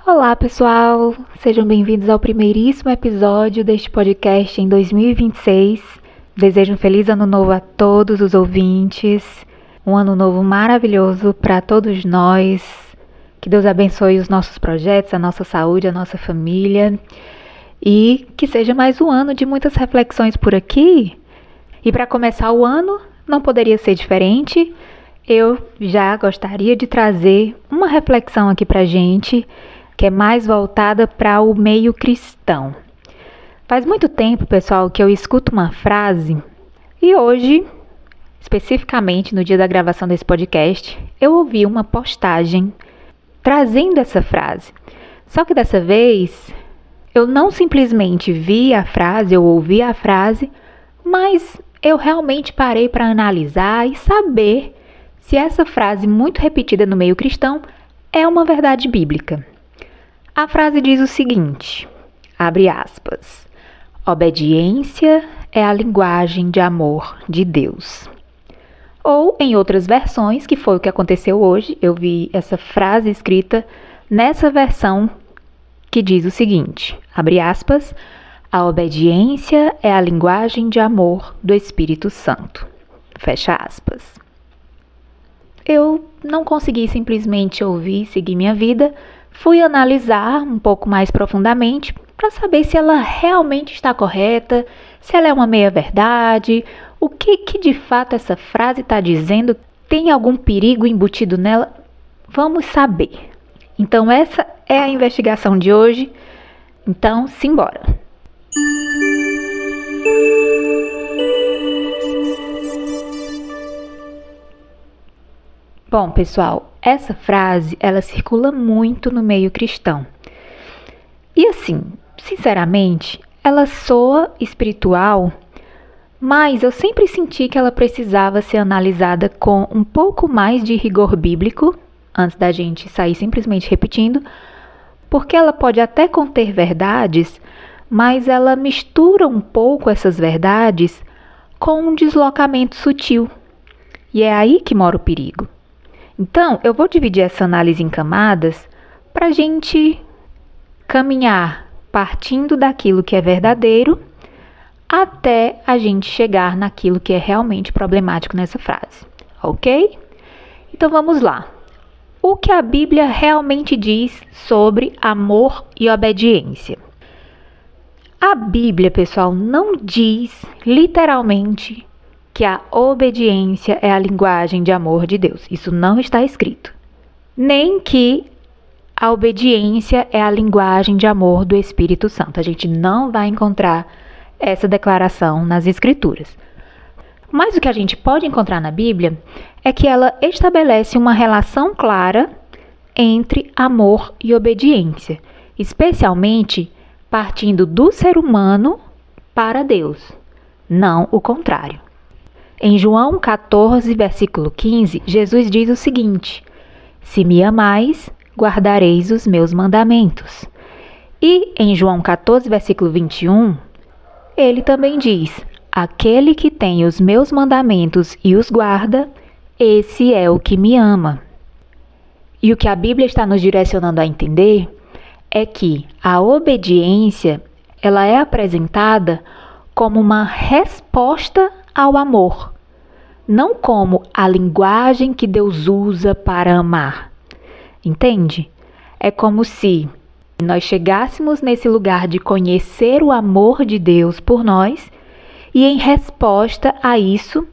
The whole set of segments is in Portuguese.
Olá, pessoal! Sejam bem-vindos ao primeiríssimo episódio deste podcast em 2026. Desejo um feliz ano novo a todos os ouvintes, um ano novo maravilhoso para todos nós. Que Deus abençoe os nossos projetos, a nossa saúde, a nossa família e que seja mais um ano de muitas reflexões por aqui. E para começar o ano, não poderia ser diferente. Eu já gostaria de trazer uma reflexão aqui para a gente, que é mais voltada para o meio cristão. Faz muito tempo, pessoal, que eu escuto uma frase e hoje, especificamente no dia da gravação desse podcast, eu ouvi uma postagem trazendo essa frase. Só que dessa vez, eu não simplesmente vi a frase, eu ouvi a frase, mas eu realmente parei para analisar e saber se essa frase muito repetida no meio cristão é uma verdade bíblica. A frase diz o seguinte, abre aspas, obediência é a linguagem de amor de Deus. Ou, em outras versões, que foi o que aconteceu hoje, eu vi essa frase escrita nessa versão que diz o seguinte, abre aspas, a obediência é a linguagem de amor do Espírito Santo. Fecha aspas. Eu não consegui simplesmente ouvir e seguir minha vida, fui analisar um pouco mais profundamente para saber se ela realmente está correta, se ela é uma meia-verdade, o que de fato essa frase está dizendo, tem algum perigo embutido nela? Vamos saber. Então essa é a investigação de hoje, então simbora. Bom, pessoal, essa frase, ela circula muito no meio cristão. E assim, sinceramente, ela soa espiritual, mas eu sempre senti que ela precisava ser analisada com um pouco mais de rigor bíblico, antes da gente sair simplesmente repetindo, porque ela pode até conter verdades, mas ela mistura um pouco essas verdades com um deslocamento sutil. E é aí que mora o perigo. Então, eu vou dividir essa análise em camadas para a gente caminhar partindo daquilo que é verdadeiro até a gente chegar naquilo que é realmente problemático nessa frase, ok? Então vamos lá. O que a Bíblia realmente diz sobre amor e obediência? A Bíblia, pessoal, não diz literalmente que a obediência é a linguagem de amor de Deus. Isso não está escrito. Nem que a obediência é a linguagem de amor do Espírito Santo. A gente não vai encontrar essa declaração nas Escrituras. Mas o que a gente pode encontrar na Bíblia é que ela estabelece uma relação clara entre amor e obediência, especialmente partindo do ser humano para Deus, não o contrário. Em João 14, versículo 15, Jesus diz o seguinte, se me amais, guardareis os meus mandamentos. E em João 14, versículo 21, ele também diz, aquele que tem os meus mandamentos e os guarda, esse é o que me ama. E o que a Bíblia está nos direcionando a entender é que a obediência, ela é apresentada como uma resposta ao amor, não como a linguagem que Deus usa para amar. Entende? É como se nós chegássemos nesse lugar de conhecer o amor de Deus por nós e em resposta a isso,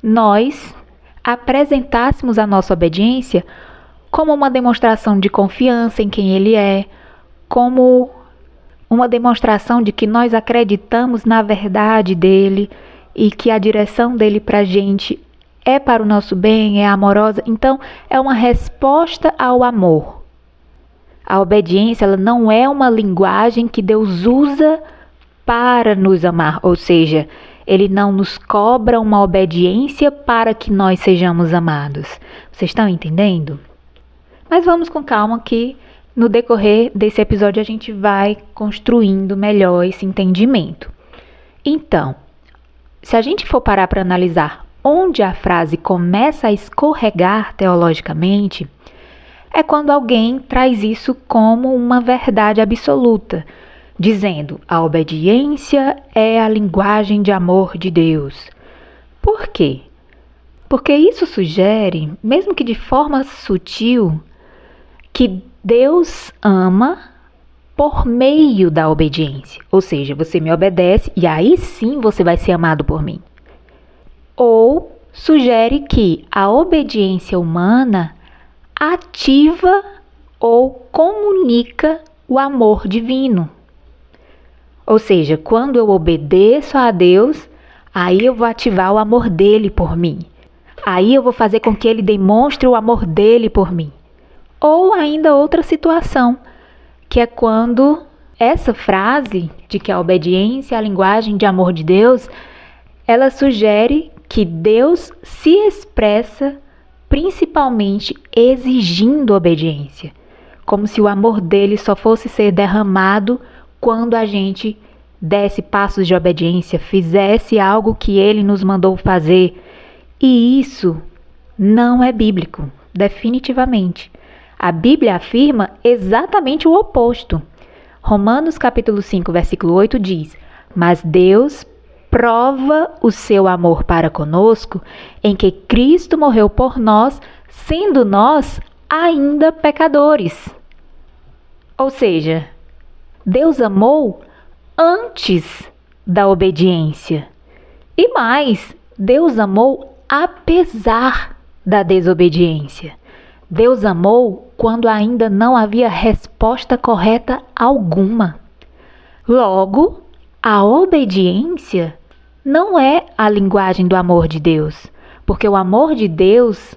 nós apresentássemos a nossa obediência como uma demonstração de confiança em quem Ele é, como uma demonstração de que nós acreditamos na verdade dEle e que a direção dEle para a gente é para o nosso bem, é amorosa. Então, é uma resposta ao amor. A obediência, ela não é uma linguagem que Deus usa para nos amar, ou seja, Ele não nos cobra uma obediência para que nós sejamos amados. Vocês estão entendendo? Mas vamos com calma que no decorrer desse episódio a gente vai construindo melhor esse entendimento. Então, se a gente for parar para analisar onde a frase começa a escorregar teologicamente, é quando alguém traz isso como uma verdade absoluta, dizendo: a obediência é a linguagem de amor de Deus. Por quê? Porque isso sugere, mesmo que de forma sutil, que Deus ama por meio da obediência. Ou seja, você me obedece e aí sim você vai ser amado por mim. Ou sugere que a obediência humana ativa ou comunica o amor divino. Ou seja, quando eu obedeço a Deus, aí eu vou ativar o amor dele por mim. Aí eu vou fazer com que ele demonstre o amor dele por mim. Ou ainda outra situação, que é quando essa frase de que a obediência é a linguagem de amor de Deus, ela sugere que Deus se expressa principalmente exigindo obediência, como se o amor dele só fosse ser derramado quando a gente desse passos de obediência, fizesse algo que ele nos mandou fazer. E isso não é bíblico, definitivamente. A Bíblia afirma exatamente o oposto. Romanos capítulo 5, versículo 8 diz: mas Deus prova o seu amor para conosco em que Cristo morreu por nós, sendo nós ainda pecadores. Ou seja, Deus amou antes da obediência. E mais, Deus amou apesar da desobediência. Deus amou quando ainda não havia resposta correta alguma. Logo, a obediência não é a linguagem do amor de Deus, porque o amor de Deus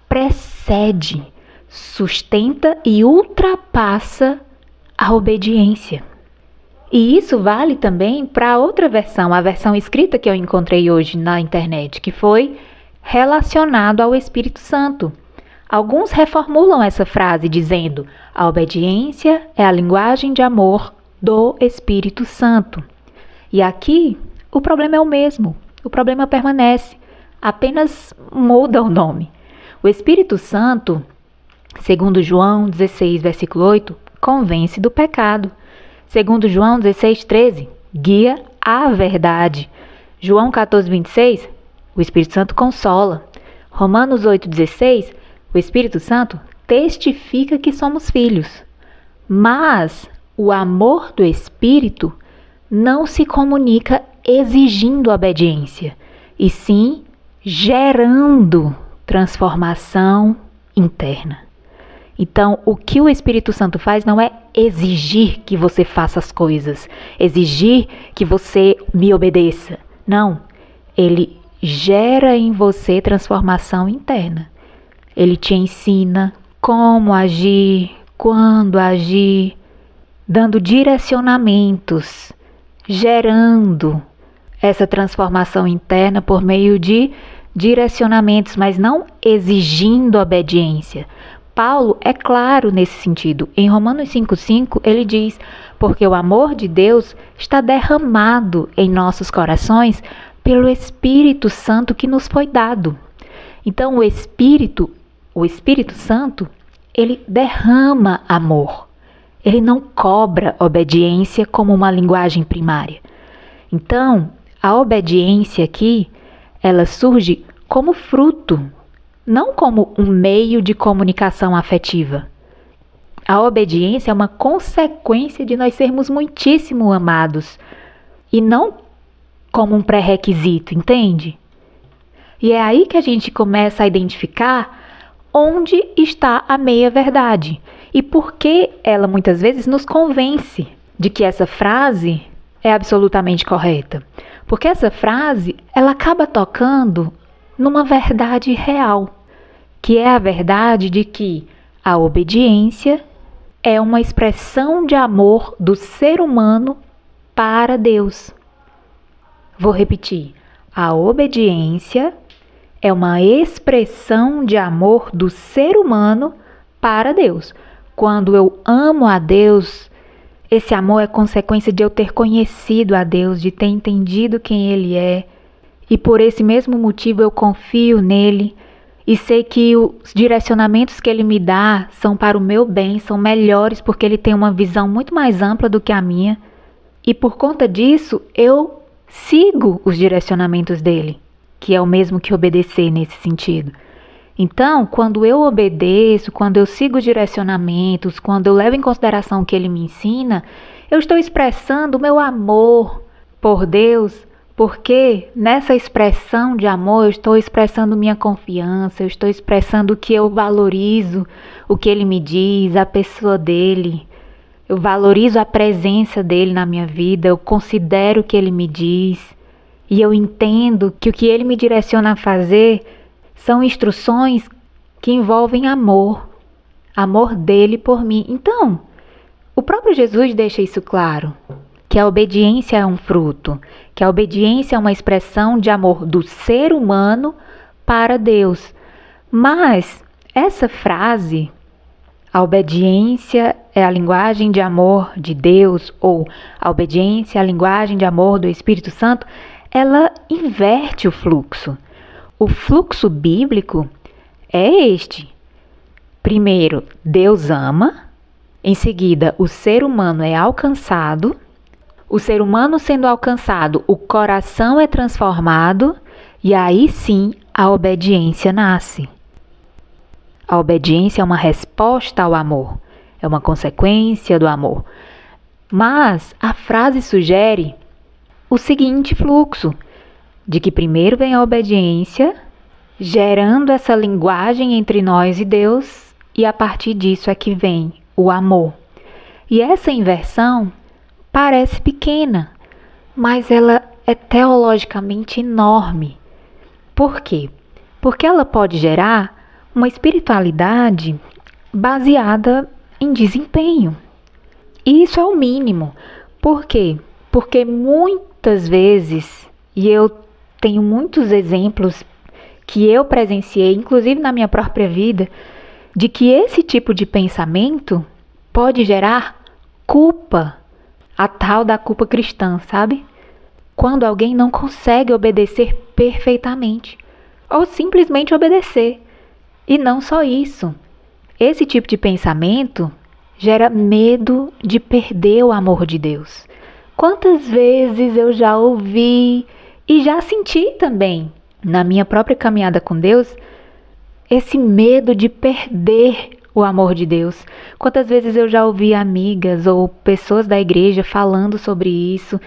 precede, sustenta e ultrapassa a obediência. E isso vale também para outra versão, a versão escrita que eu encontrei hoje na internet, que foi relacionado ao Espírito Santo. Alguns reformulam essa frase dizendo: a obediência é a linguagem de amor do Espírito Santo. E aqui o problema é o mesmo, o problema permanece, apenas muda o nome. O Espírito Santo, segundo João 16, versículo 8, convence do pecado. Segundo João 16, 13, guia à verdade. João 14, 26, o Espírito Santo consola. Romanos 8, 16, o Espírito Santo testifica que somos filhos. Mas o amor do Espírito não se comunica exigindo obediência, e sim gerando transformação interna. Então, o que o Espírito Santo faz não é exigir que você faça as coisas, exigir que você me obedeça. Não, ele gera em você transformação interna. Ele te ensina como agir, quando agir, dando direcionamentos, gerando essa transformação interna por meio de direcionamentos, mas não exigindo obediência. Paulo é claro nesse sentido. Em Romanos 5,5 ele diz: porque o amor de Deus está derramado em nossos corações pelo Espírito Santo que nos foi dado. Então o Espírito Santo, ele derrama amor. Ele não cobra obediência como uma linguagem primária. Então, a obediência aqui, ela surge como fruto, não como um meio de comunicação afetiva. A obediência é uma consequência de nós sermos muitíssimo amados e não como um pré-requisito, entende? E é aí que a gente começa a identificar onde está a meia-verdade e por que ela muitas vezes nos convence de que essa frase é absolutamente correta. Porque essa frase, ela acaba tocando numa verdade real, que é a verdade de que a obediência é uma expressão de amor do ser humano para Deus. Vou repetir. A obediência é uma expressão de amor do ser humano para Deus. Quando eu amo a Deus, esse amor é consequência de eu ter conhecido a Deus, de ter entendido quem Ele é. E por esse mesmo motivo eu confio nele e sei que os direcionamentos que Ele me dá são para o meu bem, são melhores porque Ele tem uma visão muito mais ampla do que a minha. E por conta disso, eu sigo os direcionamentos dele, que é o mesmo que obedecer nesse sentido. Então, quando eu obedeço, quando eu sigo os direcionamentos, quando eu levo em consideração o que ele me ensina, eu estou expressando o meu amor por Deus, porque nessa expressão de amor eu estou expressando minha confiança, eu estou expressando que eu valorizo o que ele me diz, a pessoa dele. Eu valorizo a presença dele na minha vida, eu considero o que ele me diz e eu entendo que o que ele me direciona a fazer são instruções que envolvem amor, amor dele por mim. Então, o próprio Jesus deixa isso claro, que a obediência é um fruto, que a obediência é uma expressão de amor do ser humano para Deus. Mas essa frase, a obediência é a linguagem de amor de Deus, ou a obediência é a linguagem de amor do Espírito Santo, ela inverte o fluxo. O fluxo bíblico é este. Primeiro, Deus ama. Em seguida, o ser humano é alcançado. O ser humano sendo alcançado, o coração é transformado. E aí sim, a obediência nasce. A obediência é uma resposta ao amor. É uma consequência do amor. Mas a frase sugere o seguinte fluxo, de que primeiro vem a obediência, gerando essa linguagem entre nós e Deus, e a partir disso é que vem o amor. E essa inversão parece pequena, mas ela é teologicamente enorme. Por quê? Porque ela pode gerar uma espiritualidade baseada em desempenho. E isso é o mínimo. Por quê? Porque muitas vezes, e eu tenho muitos exemplos que eu presenciei, inclusive na minha própria vida, de que esse tipo de pensamento pode gerar culpa, a tal da culpa cristã, sabe? Quando alguém não consegue obedecer perfeitamente, ou simplesmente obedecer. E não só isso. Esse tipo de pensamento gera medo de perder o amor de Deus. Quantas vezes eu já ouvi e já senti também, na minha própria caminhada com Deus, esse medo de perder o amor de Deus. Quantas vezes eu já ouvi amigas ou pessoas da igreja falando sobre isso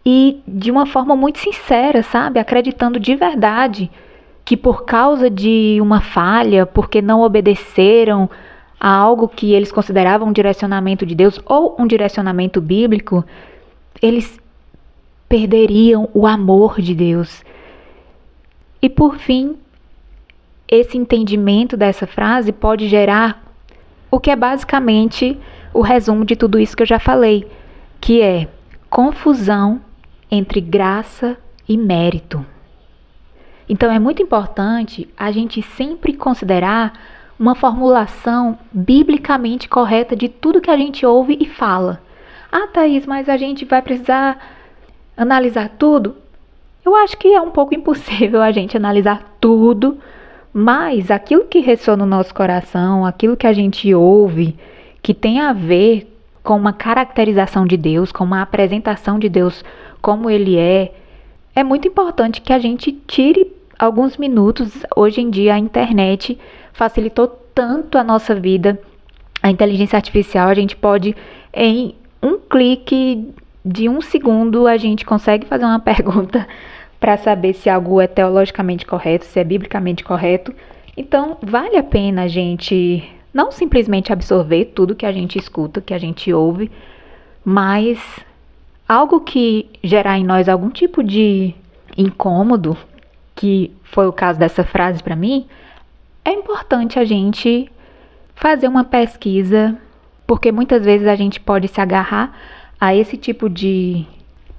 e de uma forma muito sincera, sabe? Acreditando de verdade que por causa de uma falha, porque não obedeceram a algo que eles consideravam um direcionamento de Deus ou um direcionamento bíblico, eles perderiam o amor de Deus. E por fim, esse entendimento dessa frase pode gerar o que é basicamente o resumo de tudo isso que eu já falei, que é confusão entre graça e mérito. Então é muito importante a gente sempre considerar uma formulação biblicamente correta de tudo que a gente ouve e fala. Ah, Thaís, mas a gente vai precisar analisar tudo? Eu acho que é um pouco impossível a gente analisar tudo, mas aquilo que ressoa no nosso coração, aquilo que a gente ouve, que tem a ver com uma caracterização de Deus, com uma apresentação de Deus como Ele é muito importante que a gente tire alguns minutos. Hoje em dia a internet facilitou tanto a nossa vida, a inteligência artificial, a gente pode, em um clique de 1 segundo, a gente consegue fazer uma pergunta para saber se algo é teologicamente correto, se é biblicamente correto. Então, vale a pena a gente não simplesmente absorver tudo que a gente escuta, que a gente ouve, mas algo que gerar em nós algum tipo de incômodo, que foi o caso dessa frase para mim, é importante a gente fazer uma pesquisa, porque muitas vezes a gente pode se agarrar a esse tipo de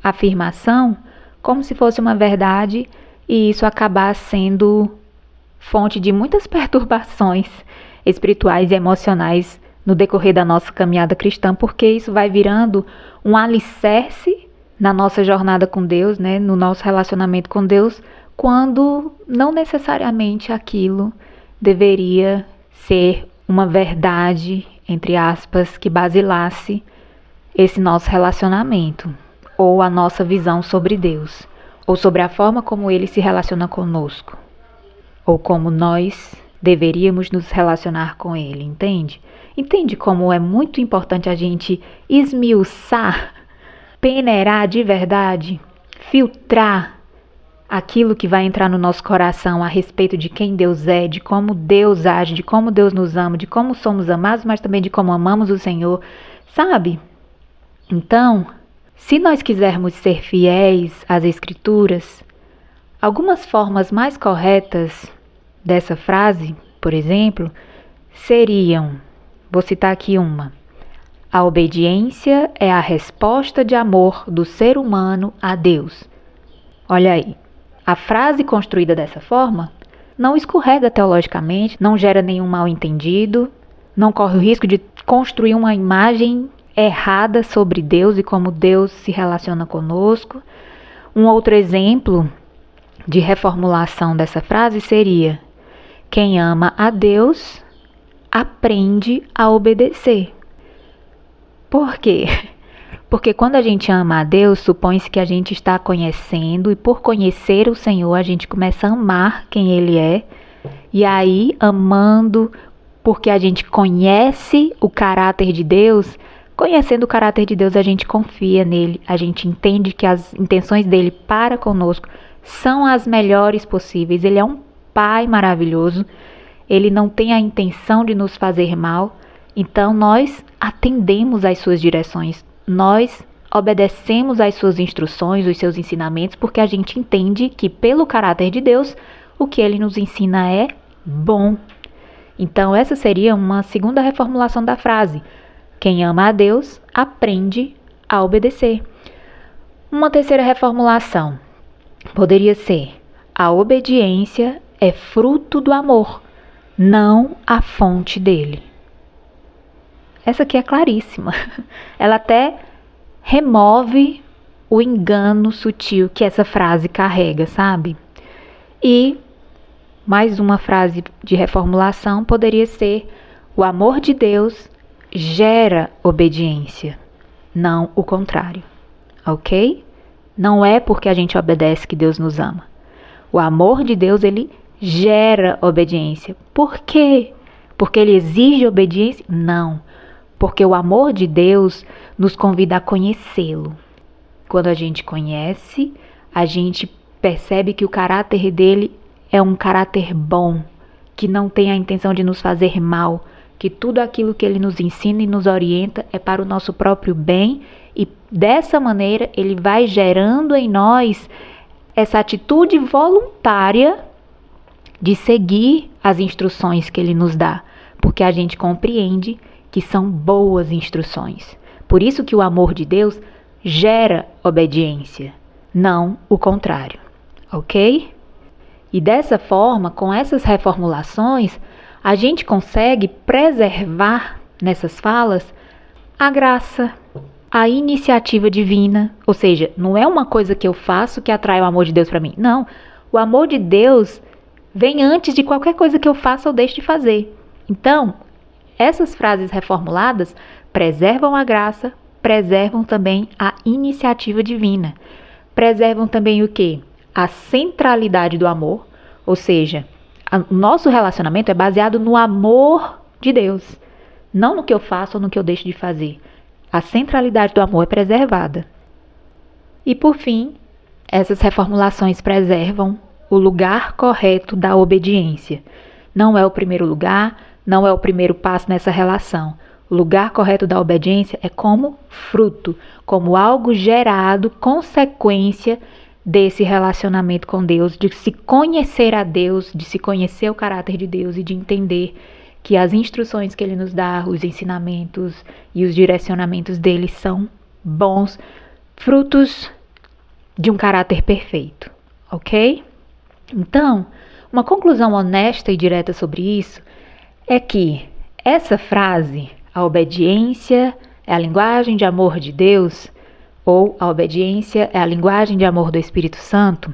afirmação como se fosse uma verdade e isso acabar sendo fonte de muitas perturbações espirituais e emocionais no decorrer da nossa caminhada cristã, porque isso vai virando um alicerce na nossa jornada com Deus, né, no nosso relacionamento com Deus, quando não necessariamente aquilo deveria ser uma verdade, entre aspas, que basilasse esse nosso relacionamento, ou a nossa visão sobre Deus, ou sobre a forma como Ele se relaciona conosco, ou como nós deveríamos nos relacionar com Ele, entende? Entende como é muito importante a gente esmiuçar, peneirar de verdade, filtrar aquilo que vai entrar no nosso coração a respeito de quem Deus é, de como Deus age, de como Deus nos ama, de como somos amados, mas também de como amamos o Senhor, sabe? Então, se nós quisermos ser fiéis às Escrituras, algumas formas mais corretas dessa frase, por exemplo, seriam, vou citar aqui uma: a obediência é a resposta de amor do ser humano a Deus. Olha aí, a frase construída dessa forma não escorrega teologicamente, não gera nenhum mal-entendido, não corre o risco de construir uma imagem errada sobre Deus e como Deus se relaciona conosco. Um outro exemplo de reformulação dessa frase seria: quem ama a Deus aprende a obedecer. Por quê? Porque quando a gente ama a Deus, supõe-se que a gente está conhecendo, e por conhecer o Senhor, a gente começa a amar quem Ele é. E aí, amando, porque a gente conhece o caráter de Deus, conhecendo o caráter de Deus, a gente confia nele, a gente entende que as intenções dele para conosco são as melhores possíveis. Ele é um Pai maravilhoso, ele não tem a intenção de nos fazer mal, então nós atendemos às suas direções. Nós obedecemos às suas instruções, os seus ensinamentos, porque a gente entende que pelo caráter de Deus, o que Ele nos ensina é bom. Então essa seria uma segunda reformulação da frase: quem ama a Deus aprende a obedecer. Uma terceira reformulação poderia ser: a obediência é fruto do amor, não a fonte dele. Essa aqui é claríssima. Ela até remove o engano sutil que essa frase carrega, sabe? E mais uma frase de reformulação poderia ser: o amor de Deus gera obediência, não o contrário, ok? Não é porque a gente obedece que Deus nos ama. O amor de Deus, ele gera obediência. Por quê? Porque ele exige obediência? Não. Porque o amor de Deus nos convida a conhecê-lo. Quando a gente conhece, a gente percebe que o caráter dele é um caráter bom, que não tem a intenção de nos fazer mal, que tudo aquilo que ele nos ensina e nos orienta é para o nosso próprio bem, e dessa maneira ele vai gerando em nós essa atitude voluntária de seguir as instruções que ele nos dá, porque a gente compreende que são boas instruções. Por isso que o amor de Deus gera obediência, não o contrário, ok? E dessa forma, com essas reformulações, a gente consegue preservar nessas falas a graça, a iniciativa divina. Ou seja, não é uma coisa que eu faço que atrai o amor de Deus para mim. Não, o amor de Deus vem antes de qualquer coisa que eu faça ou deixe de fazer. Então, essas frases reformuladas preservam a graça, preservam também a iniciativa divina. Preservam também o quê? A centralidade do amor, ou seja, o nosso relacionamento é baseado no amor de Deus, não no que eu faço ou no que eu deixo de fazer. A centralidade do amor é preservada. E por fim, essas reformulações preservam o lugar correto da obediência. Não é o primeiro lugar, não é o primeiro passo nessa relação. O lugar correto da obediência é como fruto, como algo gerado, consequência desse relacionamento com Deus, de se conhecer a Deus, de se conhecer o caráter de Deus e de entender que as instruções que Ele nos dá, os ensinamentos e os direcionamentos dele são bons, frutos de um caráter perfeito, ok? Então, uma conclusão honesta e direta sobre isso é que essa frase, a obediência é a linguagem de amor de Deus, ou a obediência é a linguagem de amor do Espírito Santo,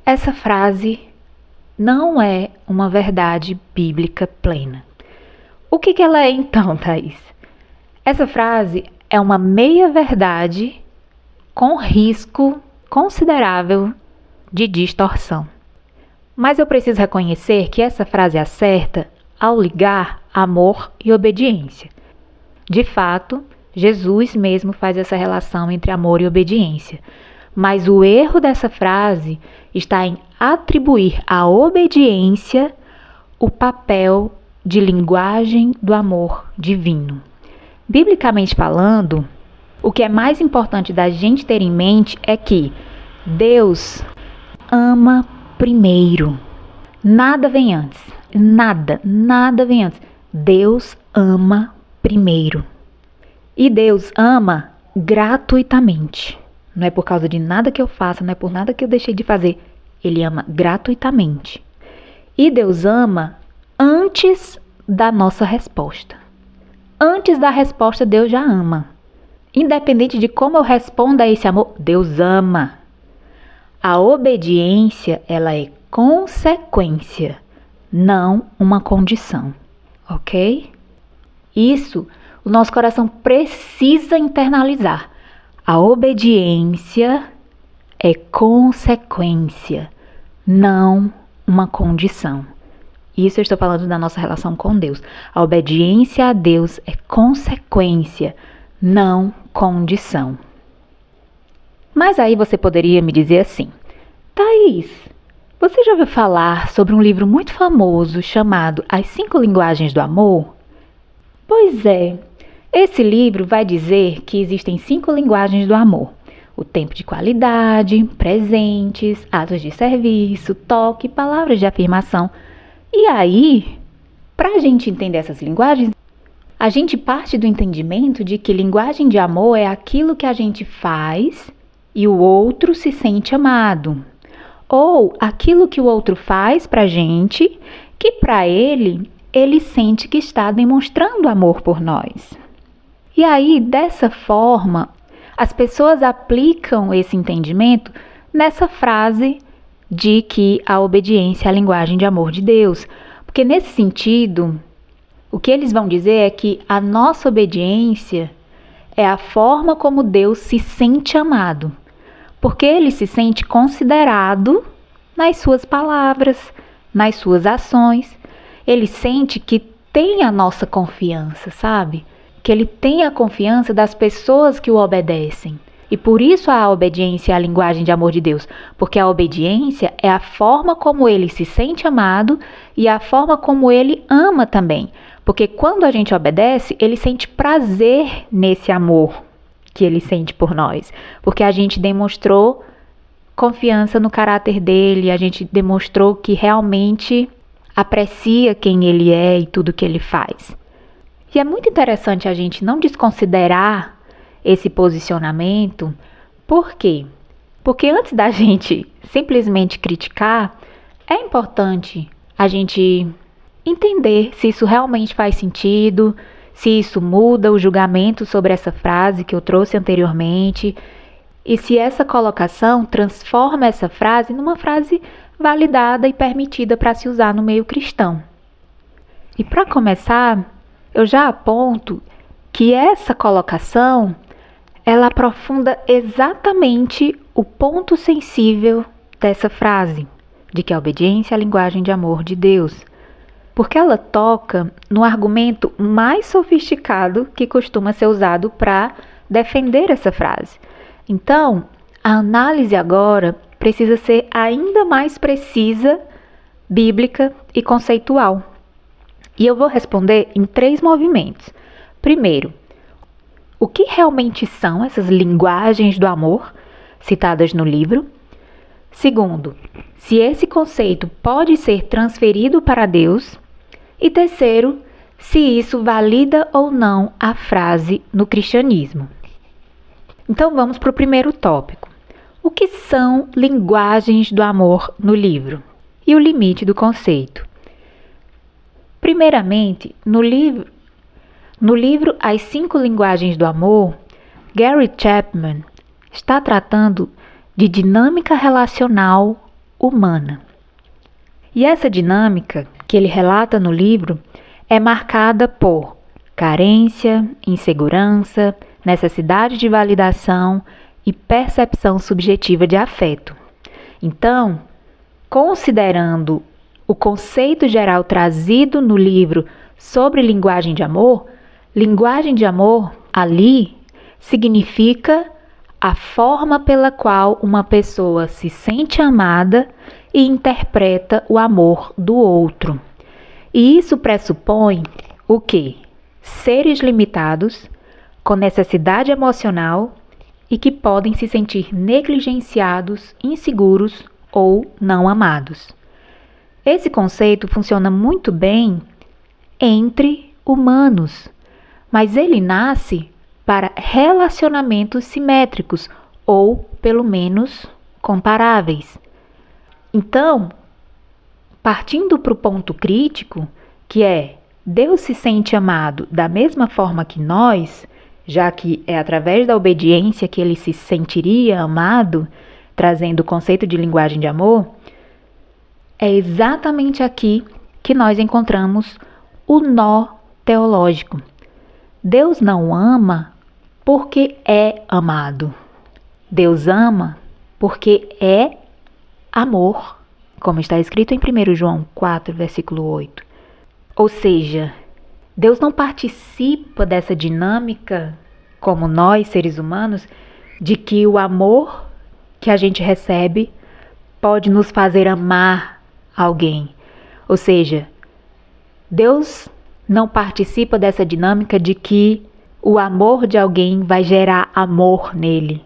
essa frase não é uma verdade bíblica plena. O que ela é então, Thaís? Essa frase é uma meia-verdade com risco considerável de distorção. Mas eu preciso reconhecer que essa frase acerta ao ligar amor e obediência. De fato, Jesus mesmo faz essa relação entre amor e obediência. Mas o erro dessa frase está em atribuir à obediência o papel de linguagem do amor divino. Biblicamente falando, o que é mais importante da gente ter em mente é que Deus ama primeiro. Nada vem antes. Nada vem antes. Deus ama primeiro. E Deus ama gratuitamente. Não é por causa de nada que eu faça, não é por nada que eu deixei de fazer. Ele ama gratuitamente. E Deus ama antes da nossa resposta. Antes da resposta, Deus já ama. Independente de como eu responda a esse amor, Deus ama. A obediência, ela é consequência, não uma condição, ok? Isso o nosso coração precisa internalizar. A obediência é consequência, não uma condição. Isso eu estou falando da nossa relação com Deus. A obediência a Deus é consequência, não condição. Mas aí você poderia me dizer assim: Thaís, você já ouviu falar sobre um livro muito famoso chamado As 5 Linguagens do Amor? Pois é, esse livro vai dizer que existem 5 linguagens do amor: o tempo de qualidade, presentes, atos de serviço, toque, palavras de afirmação. E aí, para a gente entender essas linguagens, a gente parte do entendimento de que linguagem de amor é aquilo que a gente faz e o outro se sente amado. Ou aquilo que o outro faz pra gente, que para ele sente que está demonstrando amor por nós. E aí, dessa forma, as pessoas aplicam esse entendimento nessa frase de que a obediência é a linguagem de amor de Deus. Porque nesse sentido, o que eles vão dizer é que a nossa obediência é a forma como Deus se sente amado. Porque ele se sente considerado nas suas palavras, nas suas ações. Ele sente que tem a nossa confiança, sabe? Que ele tem a confiança das pessoas que o obedecem. E por isso a obediência é a linguagem de amor de Deus. Porque a obediência é a forma como ele se sente amado e a forma como ele ama também. Porque quando a gente obedece, ele sente prazer nesse amor que ele sente por nós. Porque a gente demonstrou confiança no caráter dele, a gente demonstrou que realmente aprecia quem ele é e tudo que ele faz. E é muito interessante a gente não desconsiderar esse posicionamento. Por quê? Porque antes da gente simplesmente criticar, é importante a gente entender se isso realmente faz sentido, se isso muda o julgamento sobre essa frase que eu trouxe anteriormente, e se essa colocação transforma essa frase numa frase validada e permitida para se usar no meio cristão. E para começar, eu já aponto que essa colocação, ela aprofunda exatamente o ponto sensível dessa frase, de que a obediência é a linguagem de amor de Deus. Porque ela toca no argumento mais sofisticado que costuma ser usado para defender essa frase. Então, a análise agora precisa ser ainda mais precisa, bíblica e conceitual. E eu vou responder em 3 movimentos. Primeiro, o que realmente são essas linguagens do amor citadas no livro? Segundo, se esse conceito pode ser transferido para Deus? E terceiro, se isso valida ou não a frase no cristianismo. Então vamos para o primeiro tópico. O que são linguagens do amor no livro? E o limite do conceito. Primeiramente, no livro As 5 Linguagens do Amor, Gary Chapman está tratando de dinâmica relacional humana. E essa dinâmica que ele relata no livro é marcada por carência, insegurança, necessidade de validação e percepção subjetiva de afeto. Então, considerando o conceito geral trazido no livro sobre linguagem de amor ali significa a forma pela qual uma pessoa se sente amada e interpreta o amor do outro. E isso pressupõe o quê? Seres limitados, com necessidade emocional e que podem se sentir negligenciados, inseguros ou não amados. Esse conceito funciona muito bem entre humanos, mas ele nasce para relacionamentos simétricos ou, pelo menos, comparáveis. Então, partindo para o ponto crítico, que é Deus se sente amado da mesma forma que nós, já que é através da obediência que ele se sentiria amado, trazendo o conceito de linguagem de amor, é exatamente aqui que nós encontramos o nó teológico. Deus não ama porque é amado. Deus ama porque é amor, como está escrito em 1 João 4, versículo 8. Ou seja, Deus não participa dessa dinâmica, como nós, seres humanos, de que o amor que a gente recebe pode nos fazer amar alguém. Ou seja, Deus não participa dessa dinâmica de que o amor de alguém vai gerar amor nele.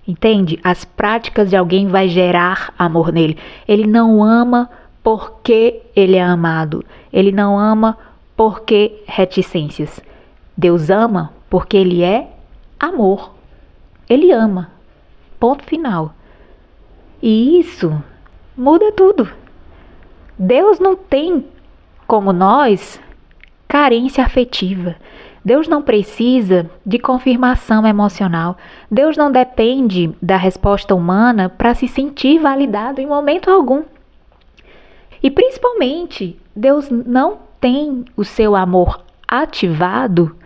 Entende? As práticas de alguém vai gerar amor nele. Ele não ama porque ele é amado. Ele não ama porque reticências. Deus ama porque ele é amor. Ele ama. Ponto final. E isso muda tudo. Deus não tem, como nós, carência afetiva. Deus não precisa de confirmação emocional. Deus não depende da resposta humana para se sentir validado em momento algum. E principalmente, Deus não tem o seu amor ativado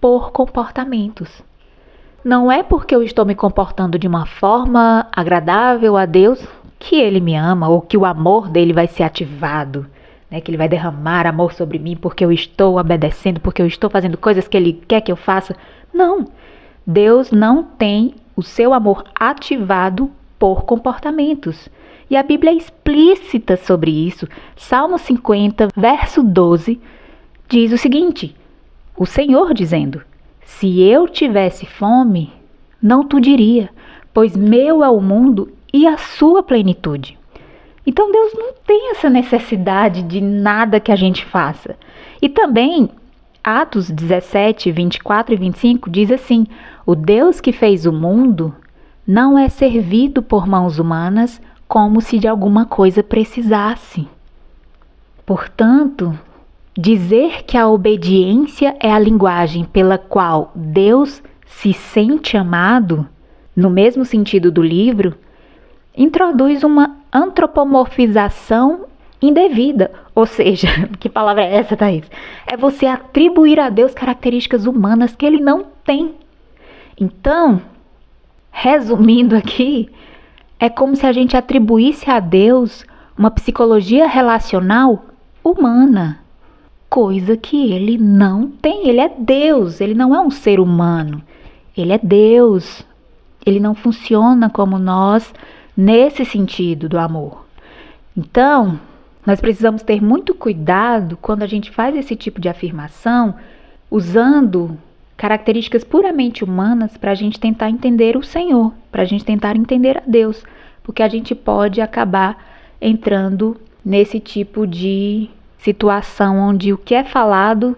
por comportamentos. Não é porque eu estou me comportando de uma forma agradável a Deus que Ele me ama ou que o amor dele vai ser ativado. Que ele vai derramar amor sobre mim porque eu estou obedecendo, porque eu estou fazendo coisas que ele quer que eu faça. Não, Deus não tem o seu amor ativado por comportamentos. E a Bíblia é explícita sobre isso. Salmo 50, verso 12, diz o seguinte, o Senhor dizendo, se eu tivesse fome, não tu diria, pois meu é o mundo e a sua plenitude. Então Deus não tem essa necessidade de nada que a gente faça. E também, Atos 17, 24 e 25 diz assim, o Deus que fez o mundo não é servido por mãos humanas como se de alguma coisa precisasse. Portanto, dizer que a obediência é a linguagem pela qual Deus se sente amado, no mesmo sentido do livro, introduz uma antropomorfização indevida. Ou seja, que palavra é essa, Thaís? É você atribuir a Deus características humanas que ele não tem. Então, resumindo aqui, é como se a gente atribuísse a Deus uma psicologia relacional humana, coisa que ele não tem. Ele é Deus, ele não é um ser humano. Ele é Deus. Ele não funciona como nós nesse sentido do amor. Então, nós precisamos ter muito cuidado quando a gente faz esse tipo de afirmação, usando características puramente humanas para a gente tentar entender o Senhor, para a gente tentar entender a Deus, porque a gente pode acabar entrando nesse tipo de situação onde o que é falado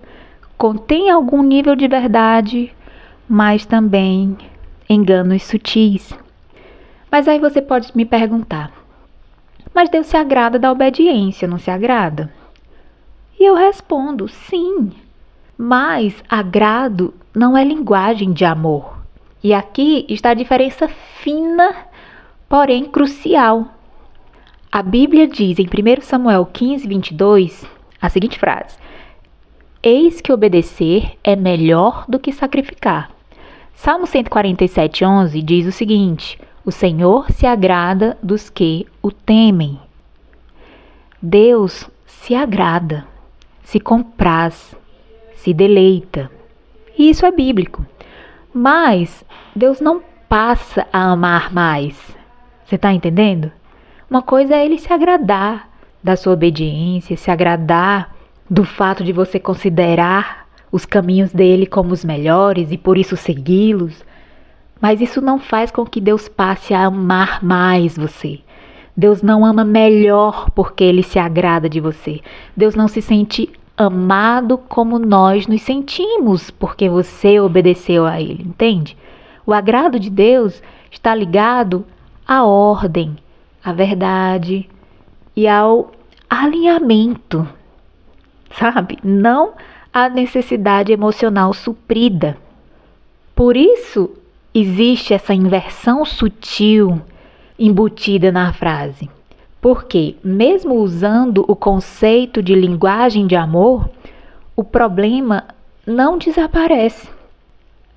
contém algum nível de verdade, mas também enganos sutis. Mas aí você pode me perguntar, mas Deus se agrada da obediência, não se agrada? E eu respondo, sim, mas agrado não é linguagem de amor. E aqui está a diferença fina, porém crucial. A Bíblia diz em 1 Samuel 15, 22, a seguinte frase: Eis que obedecer é melhor do que sacrificar. Salmo 147, 11 diz o seguinte: O Senhor se agrada dos que o temem. Deus se agrada, se compraz, se deleita. E isso é bíblico. Mas Deus não passa a amar mais. Você está entendendo? Uma coisa é Ele se agradar da sua obediência, se agradar do fato de você considerar os caminhos dele como os melhores e por isso segui-los. Mas isso não faz com que Deus passe a amar mais você. Deus não ama melhor porque Ele se agrada de você. Deus não se sente amado como nós nos sentimos porque você obedeceu a Ele, entende? O agrado de Deus está ligado à ordem, à verdade e ao alinhamento, sabe? Não à necessidade emocional suprida. Por isso existe essa inversão sutil embutida na frase. Porque, mesmo usando o conceito de linguagem de amor, o problema não desaparece.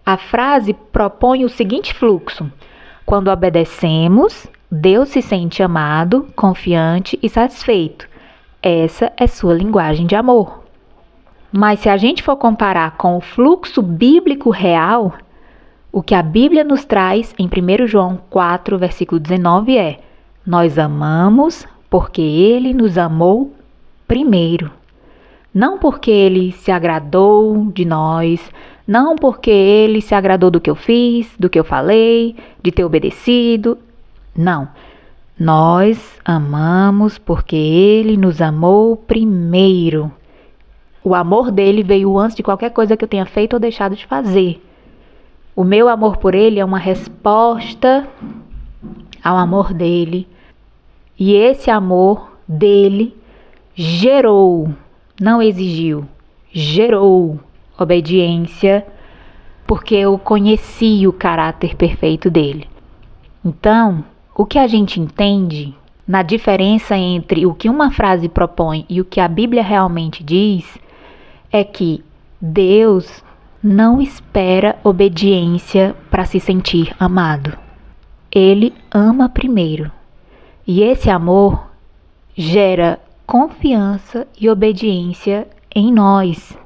A frase propõe o seguinte fluxo: quando obedecemos, Deus se sente amado, confiante e satisfeito. Essa é sua linguagem de amor. Mas se a gente for comparar com o fluxo bíblico real, o que a Bíblia nos traz em 1 João 4, versículo 19 é: nós amamos porque Ele nos amou primeiro. Não porque Ele se agradou de nós, não porque Ele se agradou do que eu fiz, do que eu falei, de ter obedecido. Não. Nós amamos porque Ele nos amou primeiro. O amor dele veio antes de qualquer coisa que eu tenha feito ou deixado de fazer. O meu amor por Ele é uma resposta ao amor dele. E esse amor dele gerou, não exigiu, gerou obediência, porque eu conheci o caráter perfeito dele. Então, o que a gente entende na diferença entre o que uma frase propõe e o que a Bíblia realmente diz é que Deus não espera obediência para se sentir amado. Ele ama primeiro. E esse amor gera confiança e obediência em nós.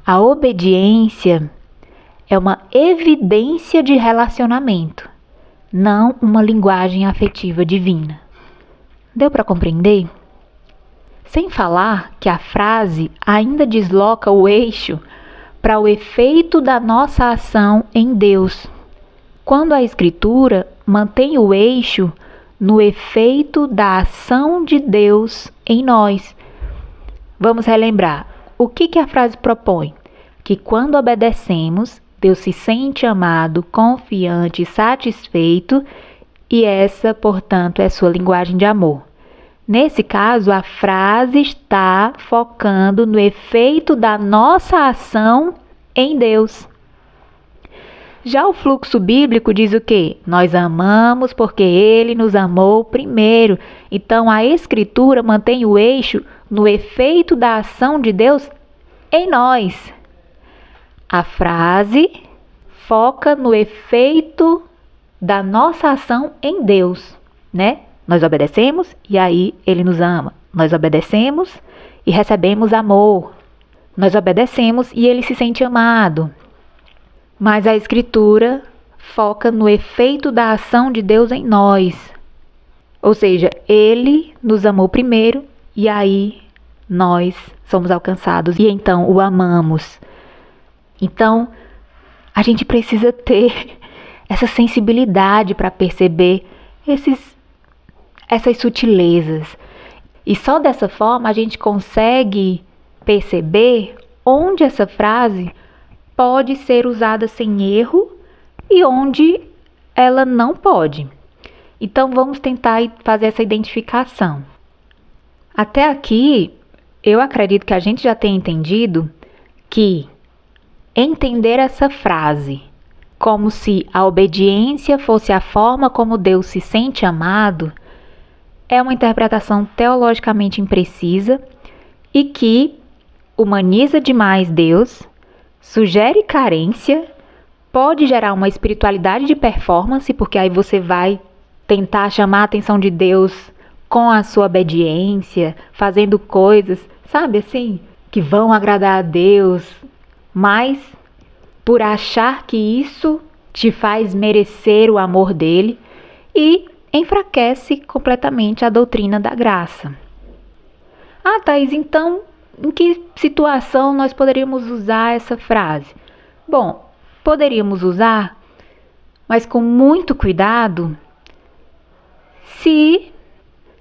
A obediência é uma evidência de relacionamento, não uma linguagem afetiva divina. Deu para compreender? Sem falar que a frase ainda desloca o eixo para o efeito da nossa ação em Deus, quando a Escritura mantém o eixo no efeito da ação de Deus em nós. Vamos relembrar. O que a frase propõe? Que quando obedecemos, Deus se sente amado, confiante e satisfeito, e essa, portanto, é sua linguagem de amor. Nesse caso, a frase está focando no efeito da nossa ação em Deus. Já o fluxo bíblico diz o quê? Nós amamos porque Ele nos amou primeiro. Então, a Escritura mantém o eixo no efeito da ação de Deus em nós. A frase foca no efeito da nossa ação em Deus, né? Nós obedecemos e aí Ele nos ama. Nós obedecemos e recebemos amor. Nós obedecemos e Ele se sente amado. Mas a Escritura foca no efeito da ação de Deus em nós. Ou seja, Ele nos amou primeiro e aí nós somos alcançados e então o amamos. Então, a gente precisa ter essa sensibilidade para perceber essas sutilezas. E só dessa forma a gente consegue perceber onde essa frase pode ser usada sem erro e onde ela não pode. Então vamos tentar fazer essa identificação. Até aqui, eu acredito que a gente já tem entendido que entender essa frase como se a obediência fosse a forma como Deus se sente amado é uma interpretação teologicamente imprecisa e que humaniza demais Deus, sugere carência, pode gerar uma espiritualidade de performance, porque aí você vai tentar chamar a atenção de Deus com a sua obediência, fazendo coisas, sabe assim, que vão agradar a Deus, mas por achar que isso te faz merecer o amor dele e enfraquece completamente a doutrina da graça. Ah, Thaís, então em que situação nós poderíamos usar essa frase? Bom, poderíamos usar, mas com muito cuidado, se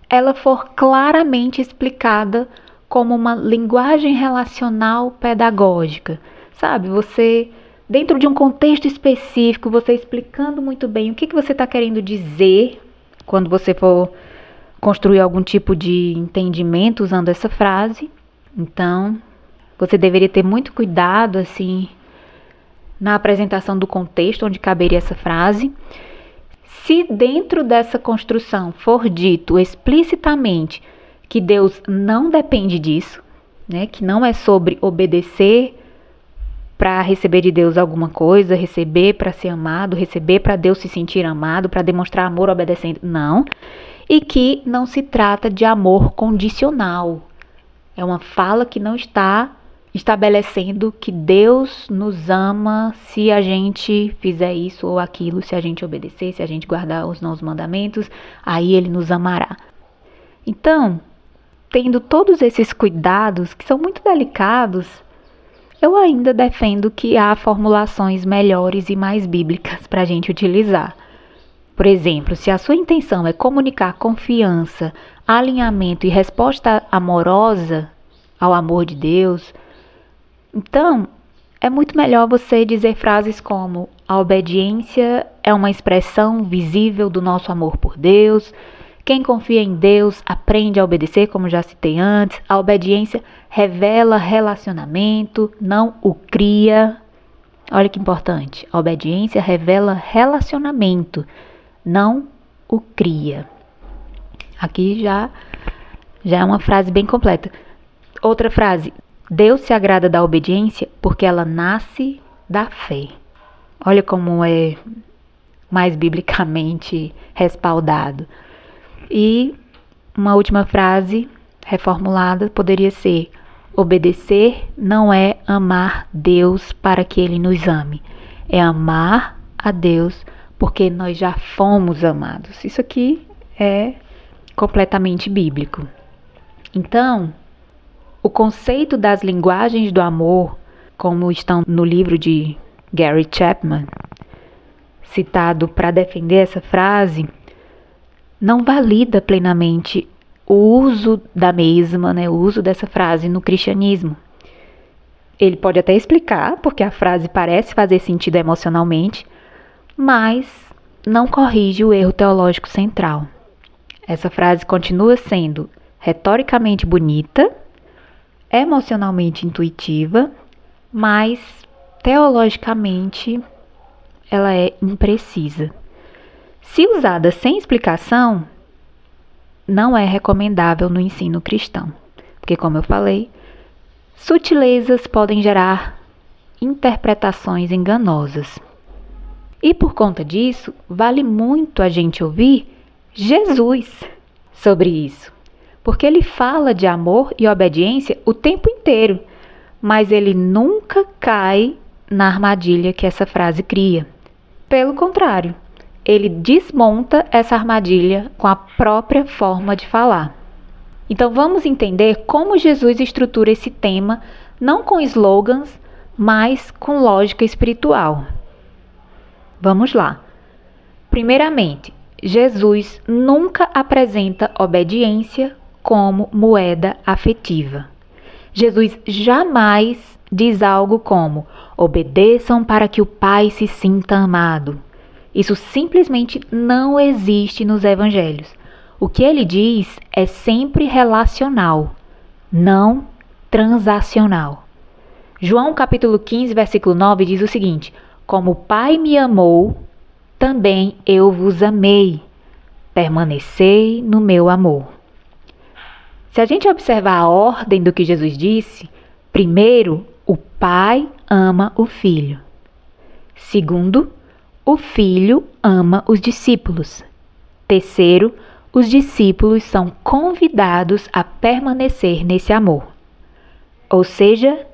ela for claramente explicada como uma linguagem relacional pedagógica. Sabe, você, dentro de um contexto específico, você explicando muito bem o que você está querendo dizer quando você for construir algum tipo de entendimento usando essa frase. Então, você deveria ter muito cuidado, assim, na apresentação do contexto onde caberia essa frase. Se dentro dessa construção for dito explicitamente que Deus não depende disso, né, que não é sobre obedecer para receber de Deus alguma coisa, receber para ser amado, receber para Deus se sentir amado, para demonstrar amor obedecendo, não. E que não se trata de amor condicional. É uma fala que não está estabelecendo que Deus nos ama se a gente fizer isso ou aquilo, se a gente obedecer, se a gente guardar os nossos mandamentos, aí Ele nos amará. Então, tendo todos esses cuidados, que são muito delicados, eu ainda defendo que há formulações melhores e mais bíblicas para a gente utilizar. Por exemplo, se a sua intenção é comunicar confiança, alinhamento e resposta amorosa ao amor de Deus, então é muito melhor você dizer frases como: a obediência é uma expressão visível do nosso amor por Deus. Quem confia em Deus aprende a obedecer, como já citei antes. A obediência revela relacionamento, não o cria. Olha que importante. A obediência revela relacionamento, não o cria. Aqui já é uma frase bem completa. Outra frase: Deus se agrada da obediência porque ela nasce da fé. Olha como é mais biblicamente respaldado. E uma última frase reformulada poderia ser: obedecer não é amar Deus para que Ele nos ame. É amar a Deus porque nós já fomos amados. Isso aqui é completamente bíblico. Então, o conceito das linguagens do amor, como estão no livro de Gary Chapman, citado para defender essa frase, não valida plenamente o uso da mesma, o uso dessa frase no cristianismo. Ele pode até explicar, porque a frase parece fazer sentido emocionalmente, mas não corrige o erro teológico central. Essa frase continua sendo retoricamente bonita, emocionalmente intuitiva, mas teologicamente ela é imprecisa. Se usada sem explicação, não é recomendável no ensino cristão, porque, como eu falei, sutilezas podem gerar interpretações enganosas. E por conta disso, vale muito a gente ouvir Jesus sobre isso, porque ele fala de amor e obediência o tempo inteiro, mas ele nunca cai na armadilha que essa frase cria. Pelo contrário, ele desmonta essa armadilha com a própria forma de falar. Então vamos entender como Jesus estrutura esse tema, não com slogans, mas com lógica espiritual. Vamos lá. Primeiramente, Jesus nunca apresenta obediência como moeda afetiva. Jesus jamais diz algo como: obedeçam para que o Pai se sinta amado. Isso simplesmente não existe nos evangelhos. O que ele diz é sempre relacional, não transacional. João capítulo 15, versículo 9 diz o seguinte: como o Pai me amou, também eu vos amei. permanecei no meu amor. Se a gente observar a ordem do que Jesus disse, primeiro, o Pai ama o Filho. Segundo, o Filho ama os discípulos. Terceiro, os discípulos são convidados a permanecer nesse amor. Ou seja,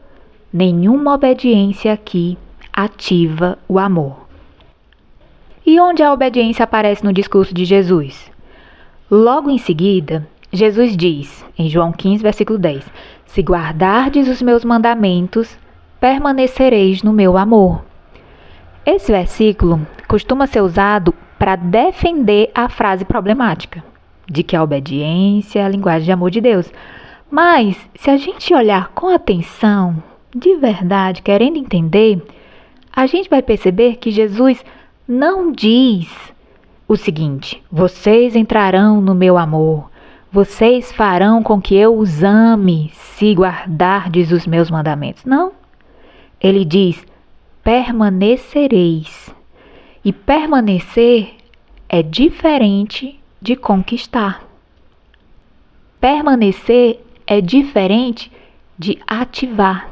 nenhuma obediência aqui ativa o amor. E onde a obediência aparece no discurso de Jesus? Logo em seguida, Jesus diz, em João 15, versículo 10, se guardardes os meus mandamentos, permanecereis no meu amor. Esse versículo costuma ser usado para defender a frase problemática, de que a obediência é a linguagem de amor de Deus. Mas, se a gente olhar com atenção, de verdade, querendo entender, a gente vai perceber que Jesus não diz o seguinte: vocês entrarão no meu amor, vocês farão com que eu os ame se guardardes os meus mandamentos. Não. Ele diz, permanecereis. E permanecer é diferente de conquistar. Permanecer é diferente de ativar.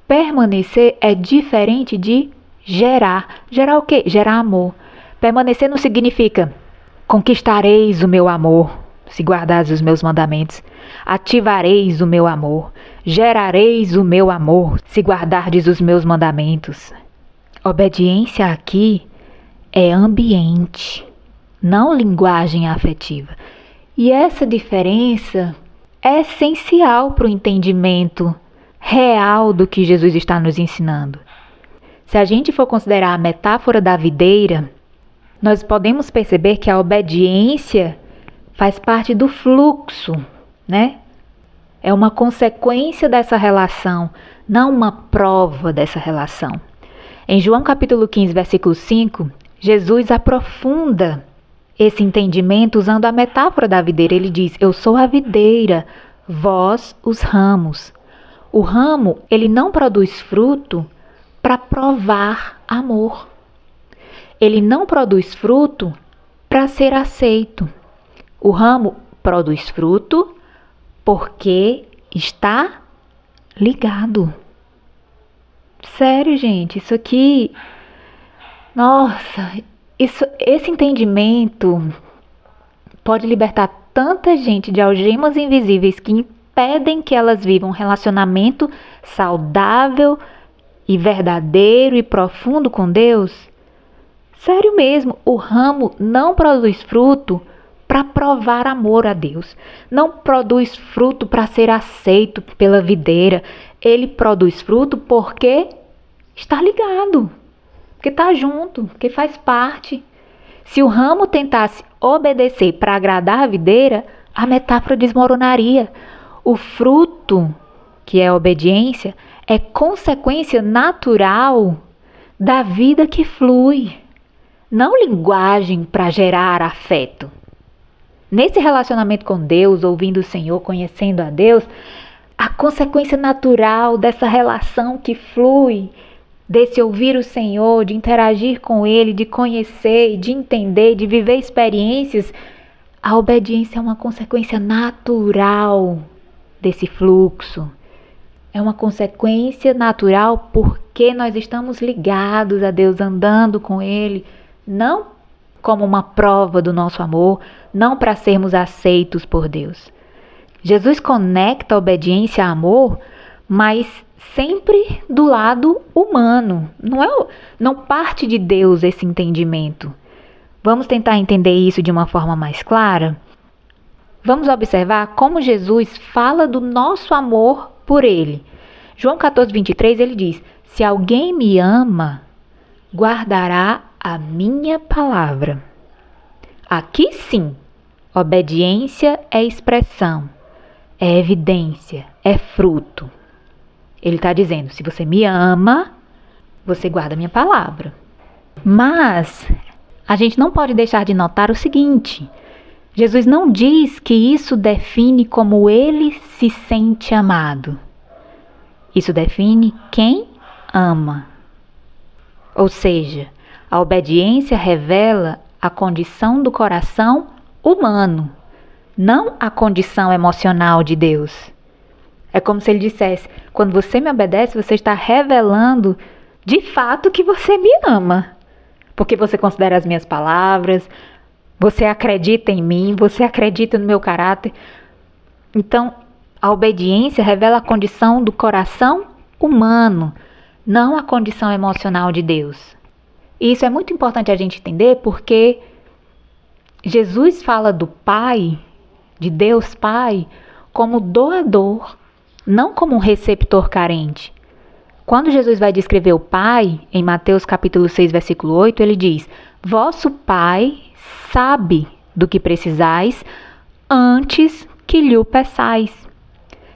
Permanecer é diferente de gerar. Gerar o quê? Gerar amor. Permanecer não significa conquistareis o meu amor, se guardares os meus mandamentos. Ativareis o meu amor. Gerareis o meu amor, se guardardes os meus mandamentos. Obediência aqui é ambiente, não linguagem afetiva. E essa diferença é essencial para o entendimento real do que Jesus está nos ensinando. Se a gente for considerar a metáfora da videira, nós podemos perceber que a obediência faz parte do fluxo, né? É uma consequência dessa relação, não uma prova dessa relação. Em João capítulo 15, versículo 5, Jesus aprofunda esse entendimento usando a metáfora da videira. Ele diz, eu sou a videira, vós os ramos. O ramo, ele não produz fruto para provar amor. Ele não produz fruto para ser aceito. O ramo produz fruto porque está ligado. Sério, gente, isso aqui... Nossa, esse entendimento pode libertar tanta gente de algemas invisíveis que impedem que elas vivam um relacionamento saudável e verdadeiro e profundo com Deus. Sério mesmo, o ramo não produz fruto para provar amor a Deus. Não produz fruto para ser aceito pela videira. Ele produz fruto porque está ligado, porque está junto, porque faz parte. Se o ramo tentasse obedecer para agradar a videira, a metáfora desmoronaria. O fruto, que é a obediência, é consequência natural da vida que flui, não linguagem para gerar afeto. Nesse relacionamento com Deus, ouvindo o Senhor, conhecendo a Deus, a consequência natural dessa relação que flui, desse ouvir o Senhor, de interagir com Ele, de conhecer, de entender, de viver experiências, a obediência é uma consequência natural desse fluxo. É uma consequência natural porque nós estamos ligados a Deus, andando com Ele, não como uma prova do nosso amor, não para sermos aceitos por Deus. Jesus conecta a obediência a amor, mas sempre do lado humano. Não parte de Deus esse entendimento. Vamos tentar entender isso de uma forma mais clara? Vamos observar como Jesus fala do nosso amor por Ele. João 14, 23, ele diz, se alguém me ama, guardará a minha palavra. Aqui sim, obediência é expressão, é evidência, é fruto. Ele está dizendo, se você me ama, você guarda a minha palavra. Mas a gente não pode deixar de notar o seguinte, Jesus não diz que isso define como ele se sente amado. Isso define quem ama. Ou seja, a obediência revela a condição do coração humano, não a condição emocional de Deus. É como se ele dissesse: quando você me obedece, você está revelando de fato que você me ama, porque você considera as minhas palavras, você acredita em mim, você acredita no meu caráter. Então, a obediência revela a condição do coração humano, não a condição emocional de Deus. E isso é muito importante a gente entender, porque Jesus fala do Pai, de Deus Pai, como doador, não como um receptor carente. Quando Jesus vai descrever o Pai, em Mateus capítulo 6, versículo 8, ele diz: vosso Pai sabe do que precisais antes que lhe o peçais.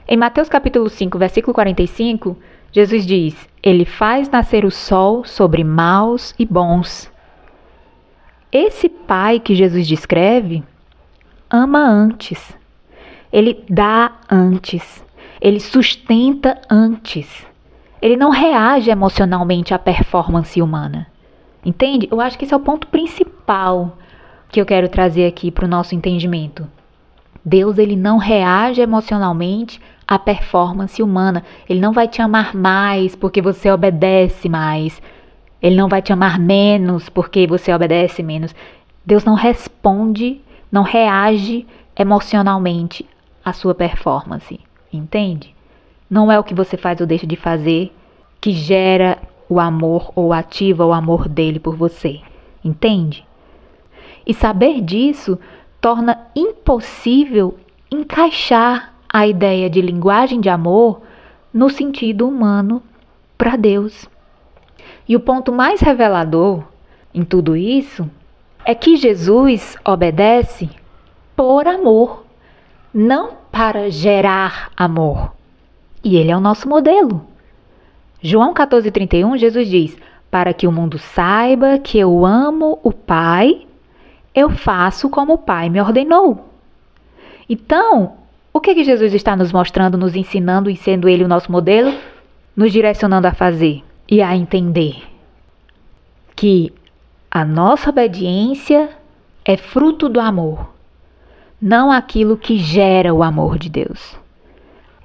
Em Mateus capítulo 5, versículo 45, Jesus diz: ele faz nascer o sol sobre maus e bons. Esse Pai que Jesus descreve ama antes. Ele dá antes. Ele sustenta antes. Ele não reage emocionalmente à performance humana. Entende? Eu acho que esse é o ponto principal que eu quero trazer aqui para o nosso entendimento. Deus, ele não reage emocionalmente à performance humana. Ele não vai te amar mais porque você obedece mais. Ele não vai te amar menos porque você obedece menos. Deus não responde, não reage emocionalmente à sua performance. Entende? Não é o que você faz ou deixa de fazer que gera o amor ou ativa o amor dele por você. Entende? E saber disso torna impossível encaixar a ideia de linguagem de amor no sentido humano para Deus. E o ponto mais revelador em tudo isso é que Jesus obedece por amor, não para gerar amor. E ele é o nosso modelo. João 14,31, Jesus diz: para que o mundo saiba que eu amo o Pai, eu faço como o Pai me ordenou. Então, o que Jesus está nos mostrando, nos ensinando, e sendo ele o nosso modelo, nos direcionando a fazer e a entender que a nossa obediência é fruto do amor, não aquilo que gera o amor de Deus.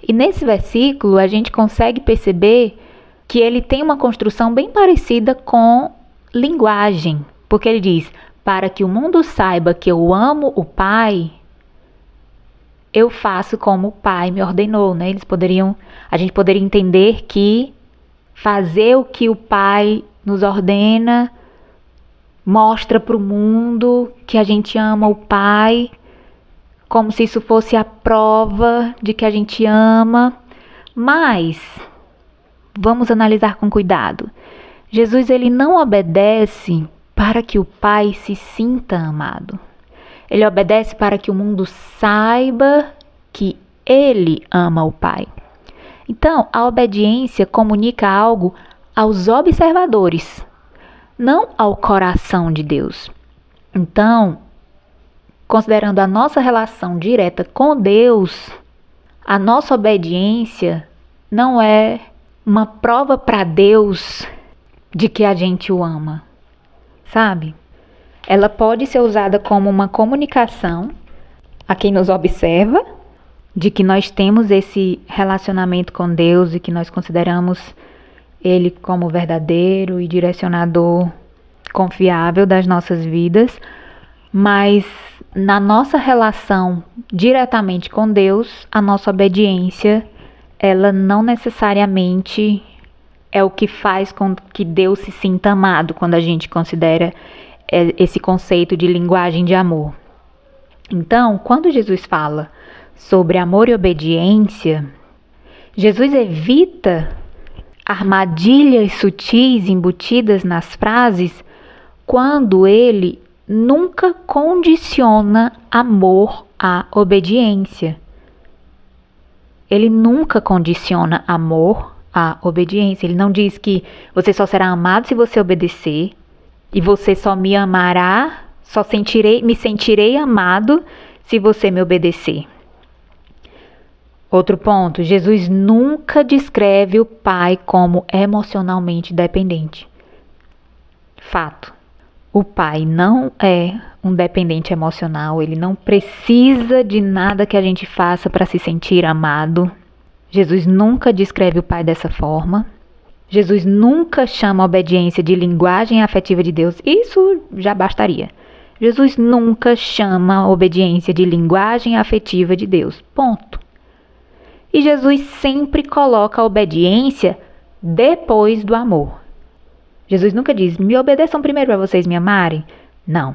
E nesse versículo a gente consegue perceber que ele tem uma construção bem parecida com linguagem, porque ele diz: para que o mundo saiba que eu amo o Pai, eu faço como o Pai me ordenou, né? A gente poderia entender que fazer o que o Pai nos ordena mostra para o mundo que a gente ama o Pai, como se isso fosse a prova de que a gente ama. Mas vamos analisar com cuidado. Jesus, ele não obedece para que o Pai se sinta amado. Ele obedece para que o mundo saiba que ele ama o Pai. Então, a obediência comunica algo aos observadores, não ao coração de Deus. Então, considerando a nossa relação direta com Deus, a nossa obediência não é uma prova para Deus de que a gente o ama, sabe? Ela pode ser usada como uma comunicação a quem nos observa, de que nós temos esse relacionamento com Deus e que nós consideramos Ele como verdadeiro e direcionador confiável das nossas vidas, mas na nossa relação diretamente com Deus, a nossa obediência, ela não necessariamente é o que faz com que Deus se sinta amado quando a gente considera esse conceito de linguagem de amor. Então, quando Jesus fala sobre amor e obediência, Jesus evita armadilhas sutis embutidas nas frases quando ele nunca condiciona amor à obediência. Ele nunca condiciona amor à obediência. Ele não diz que você só será amado se você obedecer, e você só me amará, me sentirei amado se você me obedecer. Outro ponto, Jesus nunca descreve o Pai como emocionalmente dependente. Fato. O pai não é um dependente emocional, ele não precisa de nada que a gente faça para se sentir amado. Jesus nunca descreve o pai dessa forma. Jesus nunca chama a obediência de linguagem afetiva de Deus. Isso já bastaria. Jesus nunca chama a obediência de linguagem afetiva de Deus. Ponto. E Jesus sempre coloca a obediência depois do amor. Jesus nunca diz, me obedeçam primeiro para vocês me amarem. Não.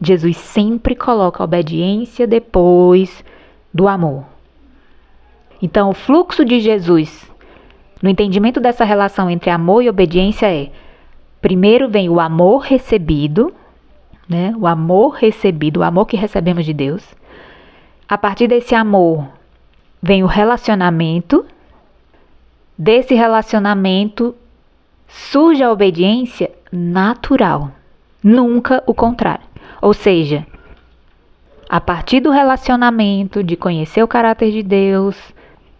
Jesus sempre coloca a obediência depois do amor. Então, o fluxo de Jesus, no entendimento dessa relação entre amor e obediência é, primeiro vem o amor recebido, né? O amor recebido, o amor que recebemos de Deus. A partir desse amor, vem o relacionamento. Desse relacionamento, surge a obediência natural, nunca o contrário. Ou seja, a partir do relacionamento, de conhecer o caráter de Deus,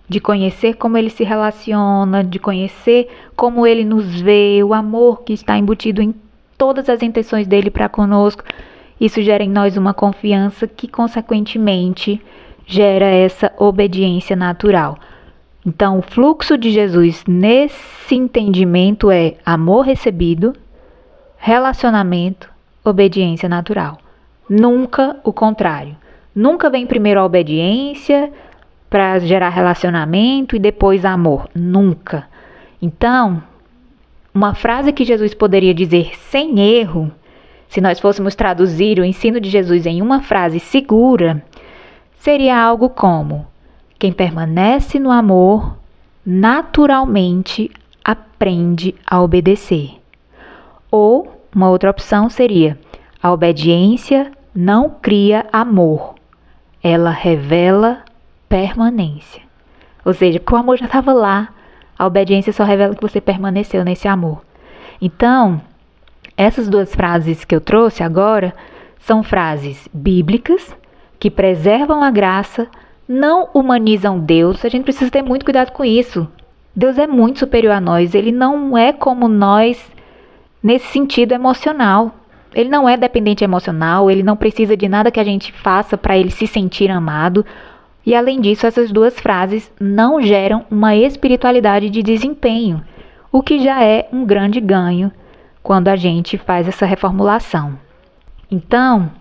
de conhecer como Ele se relaciona, de conhecer como Ele nos vê, o amor que está embutido em todas as intenções dEle para conosco, isso gera em nós uma confiança que, consequentemente, gera essa obediência natural. Então, o fluxo de Jesus nesse entendimento é amor recebido, relacionamento, obediência natural. Nunca o contrário. Nunca vem primeiro a obediência para gerar relacionamento e depois amor. Nunca. Então, uma frase que Jesus poderia dizer sem erro, se nós fôssemos traduzir o ensino de Jesus em uma frase segura, seria algo como: quem permanece no amor, naturalmente aprende a obedecer. Ou, uma outra opção seria: a obediência não cria amor, ela revela permanência. Ou seja, porque o amor já estava lá, a obediência só revela que você permaneceu nesse amor. Então, essas duas frases que eu trouxe agora são frases bíblicas que preservam a graça, não humanizam Deus. A gente precisa ter muito cuidado com isso. Deus é muito superior a nós. Ele não é como nós nesse sentido emocional. Ele não é dependente emocional. Ele não precisa de nada que a gente faça para ele se sentir amado. E além disso, essas duas frases não geram uma espiritualidade de desempenho, o que já é um grande ganho quando a gente faz essa reformulação. Então,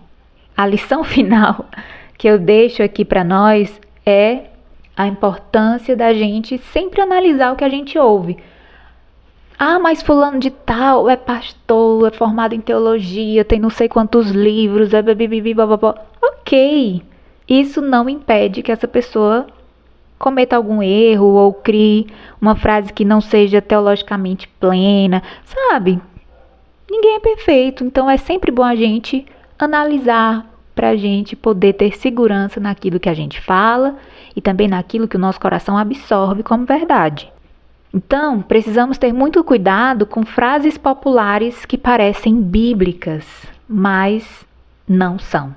a lição final que eu deixo aqui para nós é a importância da gente sempre analisar o que a gente ouve. Ah, mas fulano de tal é pastor, é formado em teologia, tem não sei quantos livros, é blá. Ok, isso não impede que essa pessoa cometa algum erro ou crie uma frase que não seja teologicamente plena, sabe? Ninguém é perfeito, então é sempre bom a gente analisar para a gente poder ter segurança naquilo que a gente fala e também naquilo que o nosso coração absorve como verdade. Então, precisamos ter muito cuidado com frases populares que parecem bíblicas, mas não são.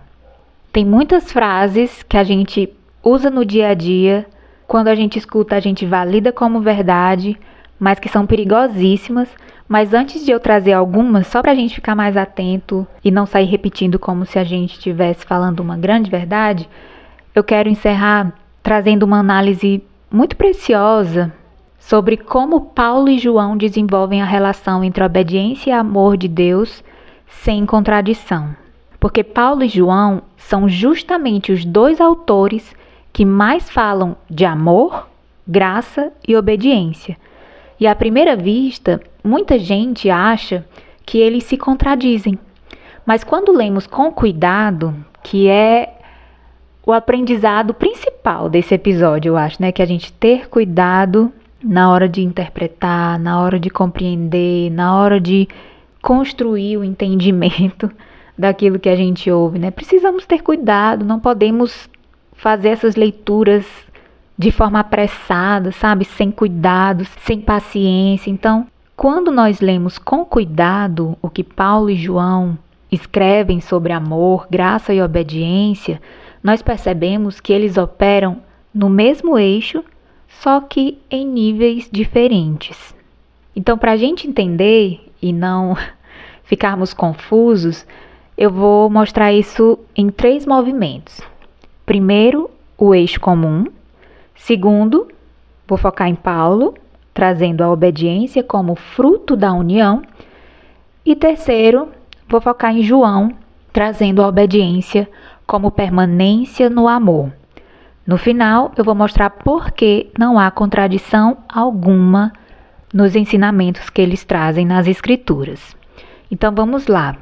Tem muitas frases que a gente usa no dia a dia, quando a gente escuta, a gente valida como verdade, mas que são perigosíssimas. Mas antes de eu trazer algumas, só para a gente ficar mais atento e não sair repetindo como se a gente estivesse falando uma grande verdade, eu quero encerrar trazendo uma análise muito preciosa sobre como Paulo e João desenvolvem a relação entre obediência e amor de Deus sem contradição. Porque Paulo e João são justamente os dois autores que mais falam de amor, graça e obediência. E à primeira vista, muita gente acha que eles se contradizem. Mas quando lemos com cuidado, que é o aprendizado principal desse episódio, eu acho, né? Que a gente ter cuidado na hora de interpretar, na hora de compreender, na hora de construir o entendimento daquilo que a gente ouve, né? Precisamos ter cuidado, não podemos fazer essas leituras de forma apressada, sabe? Sem cuidado, sem paciência. Então, quando nós lemos com cuidado o que Paulo e João escrevem sobre amor, graça e obediência, nós percebemos que eles operam no mesmo eixo, só que em níveis diferentes. Então, para a gente entender e não ficarmos confusos, eu vou mostrar isso em 3 movimentos. Primeiro, o eixo comum. Segundo, vou focar em Paulo, trazendo a obediência como fruto da união. E terceiro, vou focar em João, trazendo a obediência como permanência no amor. No final, eu vou mostrar por que não há contradição alguma nos ensinamentos que eles trazem nas Escrituras. Então vamos lá.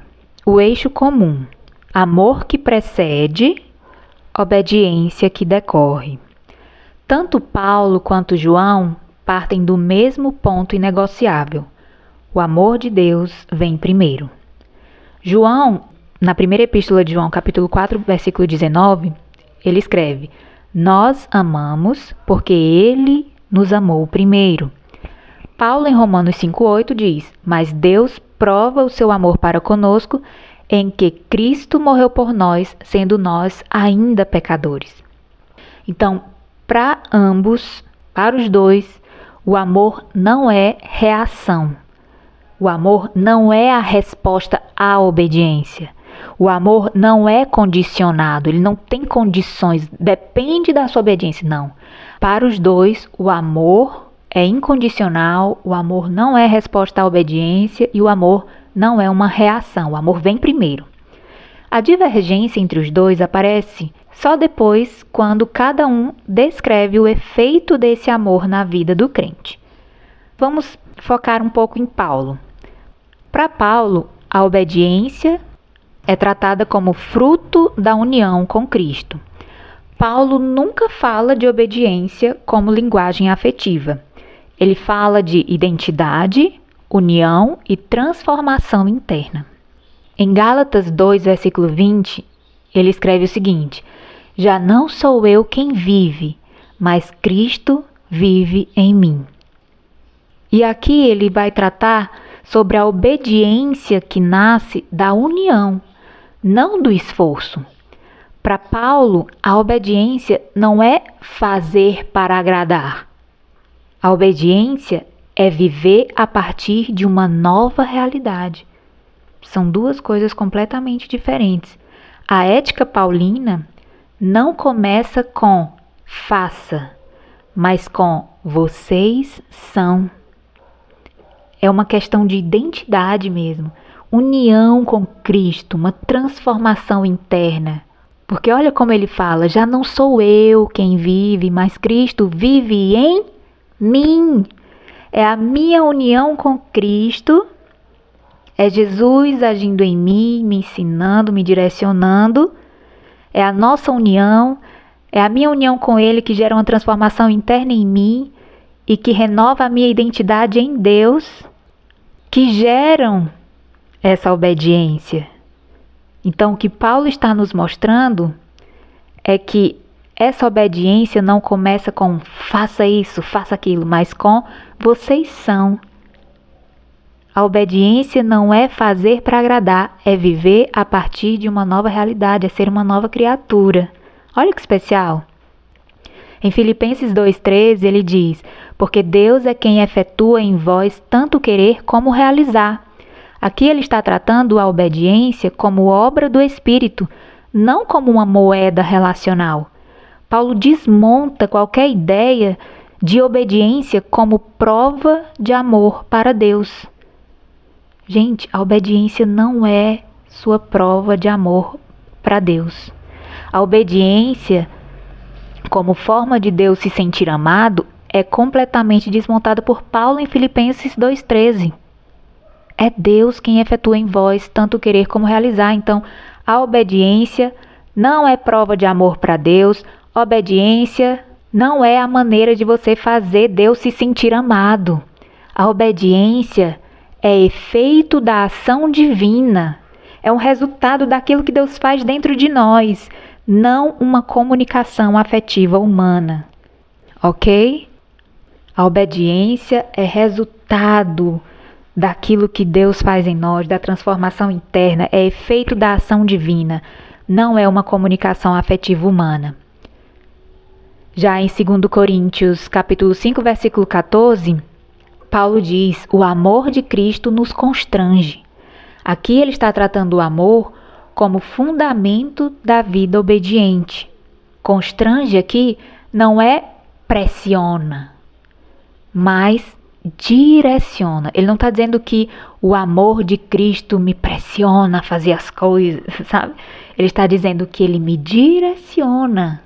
O eixo comum: amor que precede, obediência que decorre. Tanto Paulo quanto João partem do mesmo ponto inegociável. O amor de Deus vem primeiro. João, na primeira epístola de João, capítulo 4, versículo 19, ele escreve: nós amamos porque ele nos amou primeiro. Paulo, em Romanos 5,8, diz: mas Deus prova o seu amor para conosco em que Cristo morreu por nós, sendo nós ainda pecadores. Então, para ambos, para os dois, o amor não é reação. O amor não é a resposta à obediência. O amor não é condicionado, ele não tem condições, depende da sua obediência, não. Para os dois, o amor é incondicional, o amor não é resposta à obediência e o amor não é uma reação, o amor vem primeiro. A divergência entre os dois aparece só depois, quando cada um descreve o efeito desse amor na vida do crente. Vamos focar um pouco em Paulo. Para Paulo, a obediência é tratada como fruto da união com Cristo. Paulo nunca fala de obediência como linguagem afetiva. Ele fala de identidade, união e transformação interna. Em Gálatas 2, versículo 20, ele escreve o seguinte: já não sou eu quem vive, mas Cristo vive em mim. E aqui ele vai tratar sobre a obediência que nasce da união, não do esforço. Para Paulo, a obediência não é fazer para agradar. A obediência é viver a partir de uma nova realidade. São duas coisas completamente diferentes. A ética paulina não começa com faça, mas com vocês são. É uma questão de identidade mesmo, união com Cristo, uma transformação interna. Porque olha como ele fala: já não sou eu quem vive, mas Cristo vive em mim. É a minha união com Cristo, é Jesus agindo em mim, me ensinando, me direcionando. É a nossa união, é a minha união com Ele que gera uma transformação interna em mim e que renova a minha identidade em Deus, que geram essa obediência. Então, o que Paulo está nos mostrando é que essa obediência não começa com faça isso, faça aquilo, mas com vocês são. A obediência não é fazer para agradar, é viver a partir de uma nova realidade, é ser uma nova criatura. Olha que especial. Em Filipenses 2,13 ele diz: porque Deus é quem efetua em vós tanto querer como realizar. Aqui ele está tratando a obediência como obra do Espírito, não como uma moeda relacional. Paulo desmonta qualquer ideia de obediência como prova de amor para Deus. Gente, a obediência não é sua prova de amor para Deus. A obediência, como forma de Deus se sentir amado, é completamente desmontada por Paulo em Filipenses 2,13. É Deus quem efetua em vós tanto querer como realizar. Então, a obediência não é prova de amor para Deus. Obediência não é a maneira de você fazer Deus se sentir amado. A obediência é efeito da ação divina. É um resultado daquilo que Deus faz dentro de nós, não uma comunicação afetiva humana. Ok? A obediência é resultado daquilo que Deus faz em nós, da transformação interna, é efeito da ação divina, não é uma comunicação afetiva humana. Já em 2 Coríntios, capítulo 5, versículo 14, Paulo diz: o amor de Cristo nos constrange. Aqui ele está tratando o amor como fundamento da vida obediente. Constrange aqui não é pressiona, mas direciona. Ele não está dizendo que o amor de Cristo me pressiona a fazer as coisas, sabe? Ele está dizendo que ele me direciona.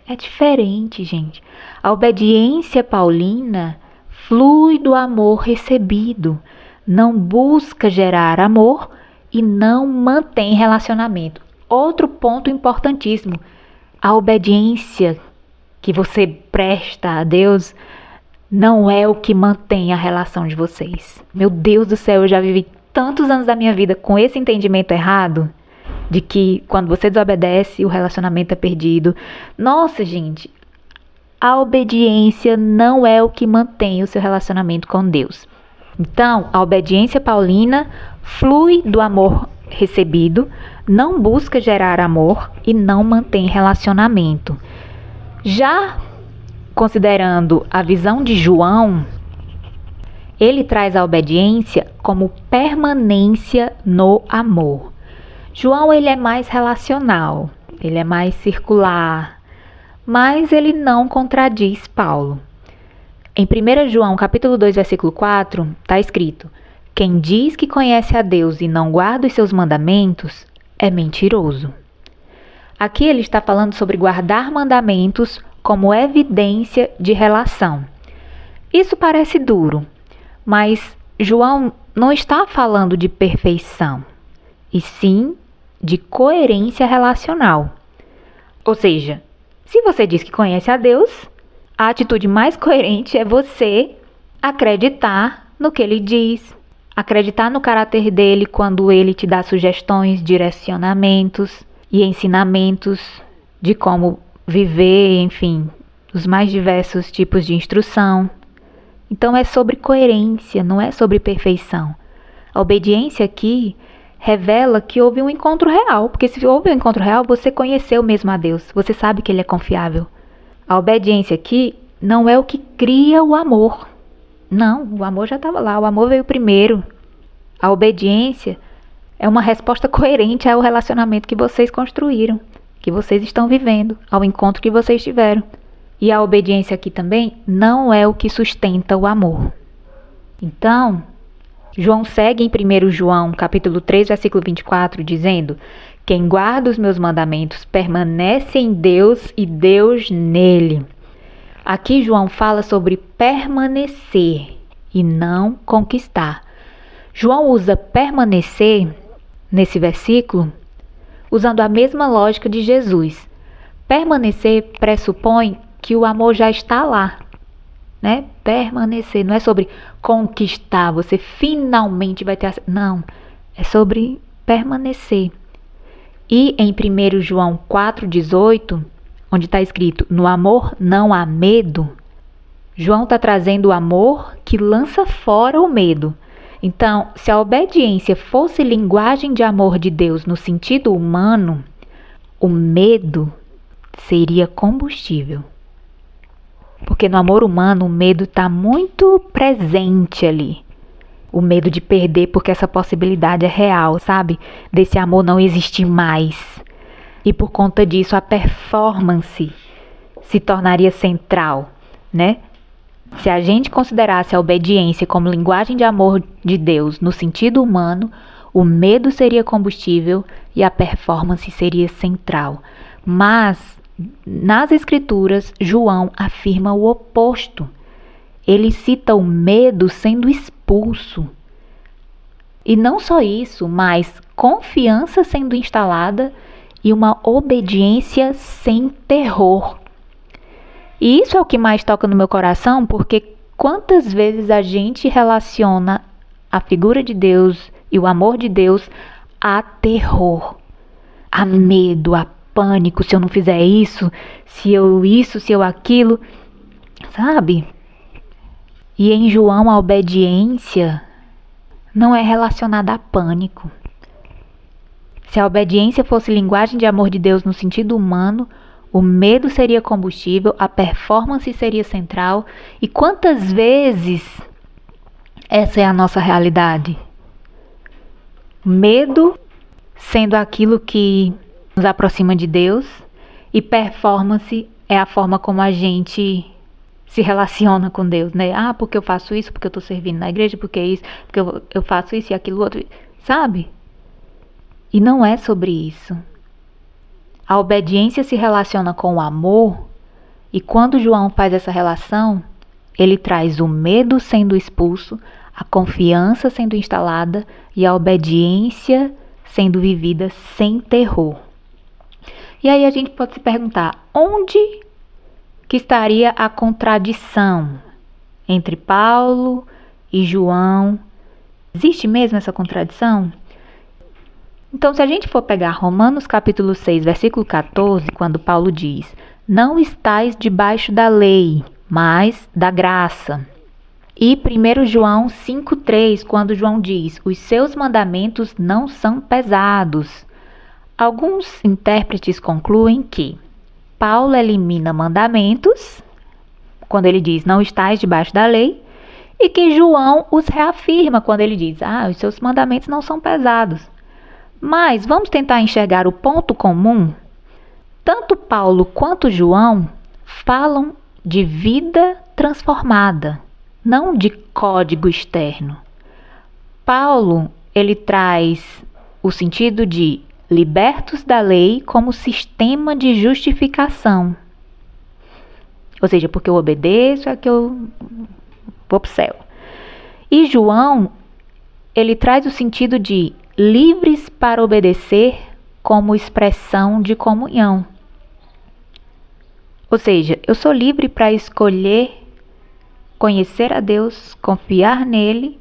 É diferente, gente. A obediência paulina flui do amor recebido, não busca gerar amor e não mantém relacionamento. Outro ponto importantíssimo: a obediência que você presta a Deus não é o que mantém a relação de vocês. Meu Deus do céu, eu já vivi tantos anos da minha vida com esse entendimento errado de que quando você desobedece, o relacionamento é perdido. Nossa, gente, a obediência não é o que mantém o seu relacionamento com Deus. Então, a obediência paulina flui do amor recebido, não busca gerar amor e não mantém relacionamento. Já considerando a visão de João, ele traz a obediência como permanência no amor. João, ele é mais relacional, ele é mais circular, mas ele não contradiz Paulo. Em 1 João capítulo 2, versículo 4, está escrito: quem diz que conhece a Deus e não guarda os seus mandamentos é mentiroso. Aqui ele está falando sobre guardar mandamentos como evidência de relação. Isso parece duro, mas João não está falando de perfeição, e sim de coerência relacional. Ou seja, se você diz que conhece a Deus, a atitude mais coerente é você acreditar no que ele diz, acreditar no caráter dele quando ele te dá sugestões, direcionamentos e ensinamentos de como viver, enfim, os mais diversos tipos de instrução. Então é sobre coerência, não é sobre perfeição. A obediência aqui revela que houve um encontro real, porque se houve um encontro real, você conheceu mesmo a Deus, você sabe que ele é confiável. A obediência aqui não é o que cria o amor. Não, o amor já estava lá, o amor veio primeiro. A obediência é uma resposta coerente ao relacionamento que vocês construíram, que vocês estão vivendo, ao encontro que vocês tiveram. E a obediência aqui também não é o que sustenta o amor. Então, João segue em 1 João, capítulo 3, versículo 24, dizendo: quem guarda os meus mandamentos permanece em Deus e Deus nele. Aqui João fala sobre permanecer e não conquistar. João usa permanecer nesse versículo usando a mesma lógica de Jesus. Permanecer pressupõe que o amor já está lá, né? Permanecer não é sobre conquistar, você finalmente vai ter... Não, é sobre permanecer. E em 1 João 4,18, onde está escrito, no amor não há medo, João está trazendo o amor que lança fora o medo. Então, se a obediência fosse linguagem de amor de Deus no sentido humano, o medo seria combustível. Porque no amor humano o medo está muito presente ali. O medo de perder, porque essa possibilidade é real, sabe? Desse amor não existir mais. E por conta disso a performance se tornaria central, né? Se a gente considerasse a obediência como linguagem de amor de Deus no sentido humano, o medo seria combustível e a performance seria central. Mas nas Escrituras, João afirma o oposto. Ele cita o medo sendo expulso. E não só isso, mas confiança sendo instalada e uma obediência sem terror. E isso é o que mais toca no meu coração, porque quantas vezes a gente relaciona a figura de Deus e o amor de Deus a terror, a medo, a pânico, se eu não fizer isso, se eu aquilo, sabe? E em João a obediência não é relacionada a pânico. Se a obediência fosse linguagem de amor de Deus no sentido humano, o medo seria combustível, a performance seria central. E quantas vezes essa é a nossa realidade? Medo sendo aquilo que nos aproxima de Deus, e performance é a forma como a gente se relaciona com Deus, né? Ah, porque eu faço isso, porque eu estou servindo na igreja, porque isso, porque eu faço isso e aquilo outro, sabe? E não é sobre isso. A obediência se relaciona com o amor, e quando João faz essa relação, ele traz o medo sendo expulso, a confiança sendo instalada e a obediência sendo vivida sem terror. E aí a gente pode se perguntar, onde que estaria a contradição entre Paulo e João? Existe mesmo essa contradição? Então, se a gente for pegar Romanos capítulo 6, versículo 14, quando Paulo diz: não estais debaixo da lei, mas da graça. E 1 João 5,3, quando João diz: os seus mandamentos não são pesados. Alguns intérpretes concluem que Paulo elimina mandamentos, quando ele diz: não estais debaixo da lei, e que João os reafirma, quando ele diz: os seus mandamentos não são pesados. Mas vamos tentar enxergar o ponto comum. Tanto Paulo quanto João falam de vida transformada, não de código externo. Paulo, ele traz o sentido de libertos da lei como sistema de justificação. Ou seja, porque eu obedeço é que eu vou para o céu. E João, ele traz o sentido de livres para obedecer como expressão de comunhão. Ou seja, eu sou livre para escolher conhecer a Deus, confiar nele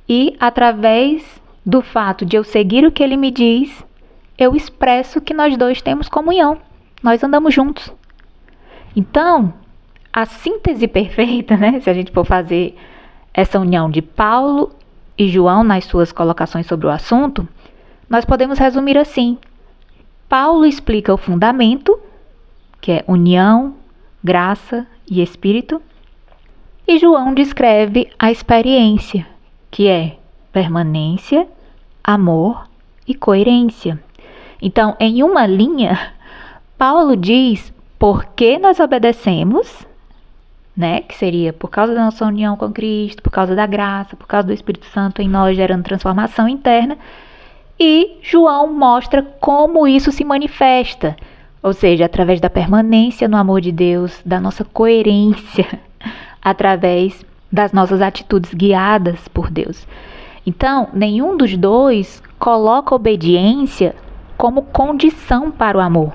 e, através do fato de eu seguir o que ele me diz, eu expresso que nós dois temos comunhão, nós andamos juntos. Então, a síntese perfeita, né, se a gente for fazer essa união de Paulo e João nas suas colocações sobre o assunto, nós podemos resumir assim: Paulo explica o fundamento, que é união, graça e espírito, e João descreve a experiência, que é permanência, amor e coerência. Então, em uma linha, Paulo diz por que nós obedecemos, né? Que seria por causa da nossa união com Cristo, por causa da graça, por causa do Espírito Santo em nós gerando transformação interna. E João mostra como isso se manifesta, ou seja, através da permanência no amor de Deus, da nossa coerência, através das nossas atitudes guiadas por Deus. Então, nenhum dos dois coloca obediência como condição para o amor.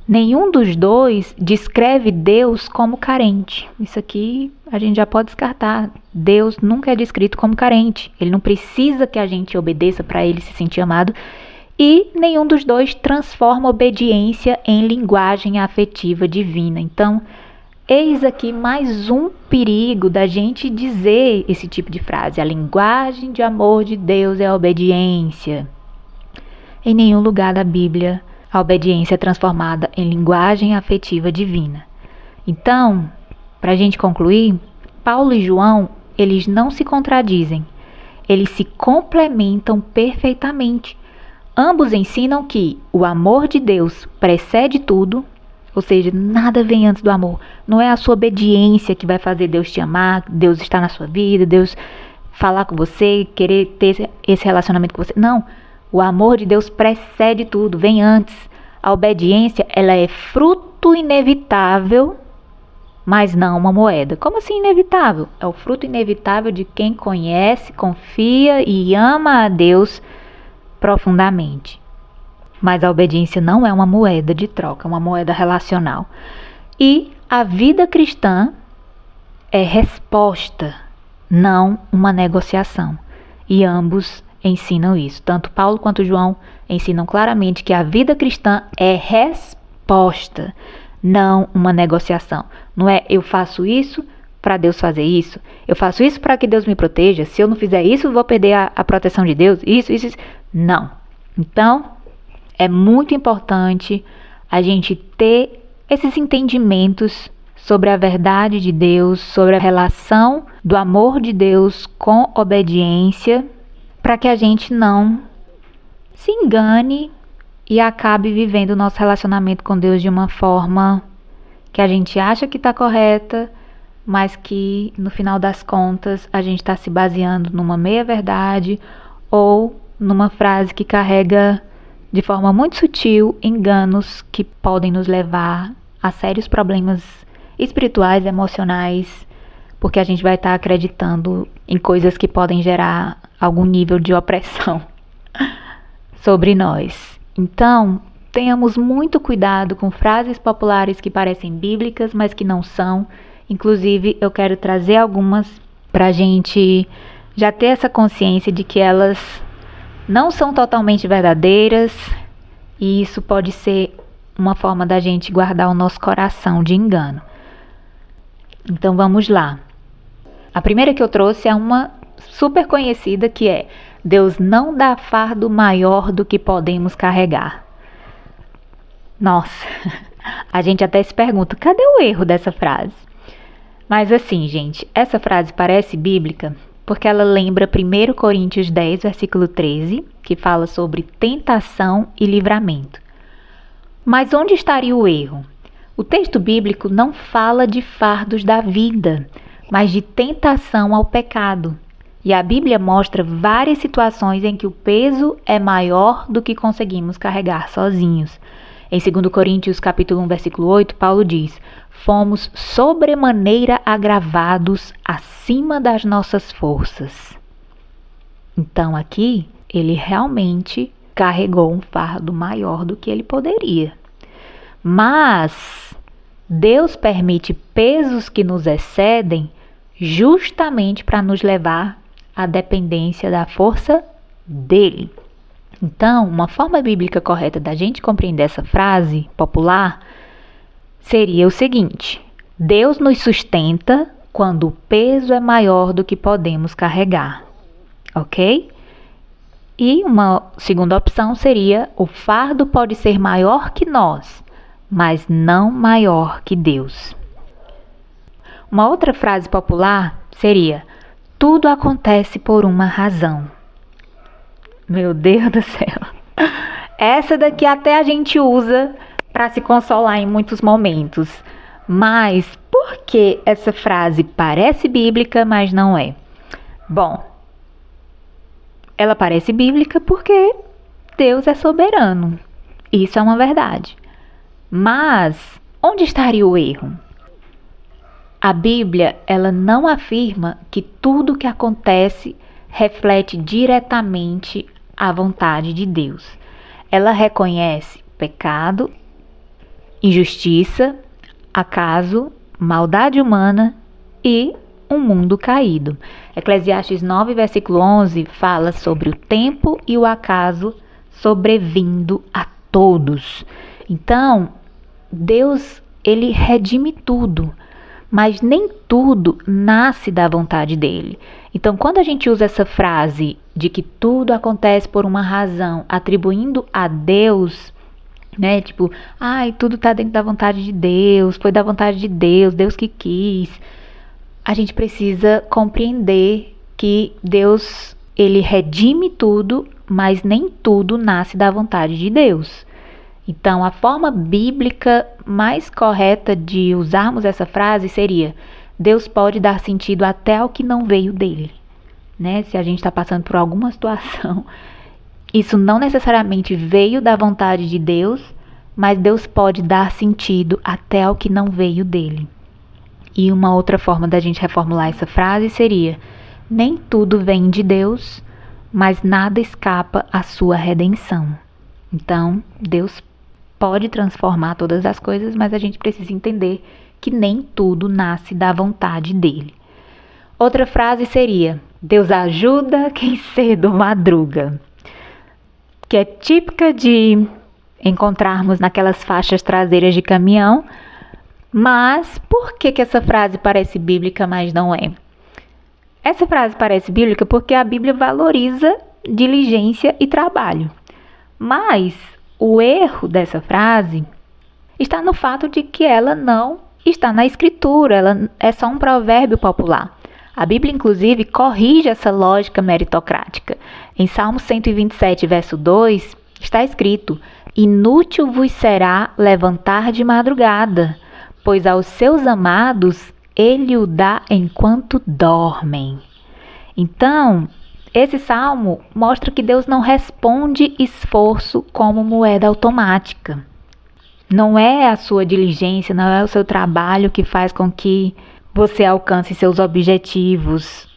Nenhum dos dois descreve Deus como carente. Isso aqui a gente já pode descartar. Deus nunca é descrito como carente. Ele não precisa que a gente obedeça para ele se sentir amado. E nenhum dos dois transforma obediência em linguagem afetiva divina. Então, eis aqui mais um perigo da gente dizer esse tipo de frase: a linguagem de amor de Deus é a obediência. Em nenhum lugar da Bíblia a obediência é transformada em linguagem afetiva divina. Então, para a gente concluir, Paulo e João, eles não se contradizem. Eles se complementam perfeitamente. Ambos ensinam que o amor de Deus precede tudo, ou seja, nada vem antes do amor. Não é a sua obediência que vai fazer Deus te amar, Deus estar na sua vida, Deus falar com você, querer ter esse relacionamento com você. Não. O amor de Deus precede tudo, vem antes. A obediência, ela é fruto inevitável, mas não uma moeda. Como assim inevitável? É o fruto inevitável de quem conhece, confia e ama a Deus profundamente. Mas a obediência não é uma moeda de troca, é uma moeda relacional. E a vida cristã é resposta, não uma negociação. E ambos ensinam isso. Tanto Paulo quanto João ensinam claramente que a vida cristã é resposta, não uma negociação. Não é eu faço isso para Deus fazer isso, eu faço isso para que Deus me proteja, se eu não fizer isso eu vou perder a proteção de Deus, isso. Não. Então, é muito importante a gente ter esses entendimentos sobre a verdade de Deus, sobre a relação do amor de Deus com obediência, para que a gente não se engane e acabe vivendo o nosso relacionamento com Deus de uma forma que a gente acha que está correta, mas que no final das contas a gente está se baseando numa meia-verdade ou numa frase que carrega de forma muito sutil enganos que podem nos levar a sérios problemas espirituais, emocionais, porque a gente vai estar acreditando em coisas que podem gerar algum nível de opressão sobre nós. Então, tenhamos muito cuidado com frases populares que parecem bíblicas, mas que não são. Inclusive, eu quero trazer algumas para a gente já ter essa consciência de que elas não são totalmente verdadeiras, e isso pode ser uma forma da gente guardar o nosso coração de engano. Então vamos lá. A primeira que eu trouxe é uma super conhecida, que é: Deus não dá fardo maior do que podemos carregar. Nossa, a gente até se pergunta, cadê o erro dessa frase? Mas assim, gente, essa frase parece bíblica porque ela lembra 1 Coríntios 10, versículo 13, que fala sobre tentação e livramento. Mas onde estaria o erro? O texto bíblico não fala de fardos da vida, mas de tentação ao pecado. E a Bíblia mostra várias situações em que o peso é maior do que conseguimos carregar sozinhos. Em 2 Coríntios capítulo 1, versículo 8, Paulo diz: fomos sobremaneira agravados acima das nossas forças. Então aqui, ele realmente carregou um fardo maior do que ele poderia. Mas Deus permite pesos que nos excedem justamente para nos levar à dependência da força dele. Então, uma forma bíblica correta da gente compreender essa frase popular seria o seguinte: Deus nos sustenta quando o peso é maior do que podemos carregar, ok? E uma segunda opção seria: o fardo pode ser maior que nós, mas não maior que Deus. Uma outra frase popular seria: tudo acontece por uma razão. Meu Deus do céu. Essa daqui até a gente usa para se consolar em muitos momentos. Mas por que essa frase parece bíblica, mas não é? Bom, ela parece bíblica porque Deus é soberano. Isso é uma verdade. Mas onde estaria o erro? A Bíblia, ela não afirma que tudo que acontece reflete diretamente a vontade de Deus. Ela reconhece pecado, injustiça, acaso, maldade humana e um mundo caído. Eclesiastes 9, versículo 11 fala sobre o tempo e o acaso sobrevindo a todos. Então, Deus, ele redime tudo, mas nem tudo nasce da vontade dele. Então, quando a gente usa essa frase de que tudo acontece por uma razão, atribuindo a Deus, né, tipo, tudo está dentro da vontade de Deus, foi da vontade de Deus, Deus que quis, a gente precisa compreender que Deus, ele redime tudo, mas nem tudo nasce da vontade de Deus. Então, a forma bíblica mais correta de usarmos essa frase seria: Deus pode dar sentido até ao que não veio dele. Né? Se a gente está passando por alguma situação, isso não necessariamente veio da vontade de Deus, mas Deus pode dar sentido até ao que não veio dele. E uma outra forma da gente reformular essa frase seria: nem tudo vem de Deus, mas nada escapa à sua redenção. Então, Deus pode transformar todas as coisas, mas a gente precisa entender que nem tudo nasce da vontade dele. Outra frase seria: Deus ajuda quem cedo madruga, que é típica de encontrarmos naquelas faixas traseiras de caminhão. Mas por que essa frase parece bíblica, mas não é? Essa frase parece bíblica porque a Bíblia valoriza diligência e trabalho. Mas o erro dessa frase está no fato de que ela não está na Escritura, ela é só um provérbio popular. A Bíblia, inclusive, corrige essa lógica meritocrática. Em Salmo 127, verso 2, está escrito: inútil vos será levantar de madrugada, pois aos seus amados ele o dá enquanto dormem. Então, esse salmo mostra que Deus não responde esforço como moeda automática. Não é a sua diligência, não é o seu trabalho que faz com que você alcance seus objetivos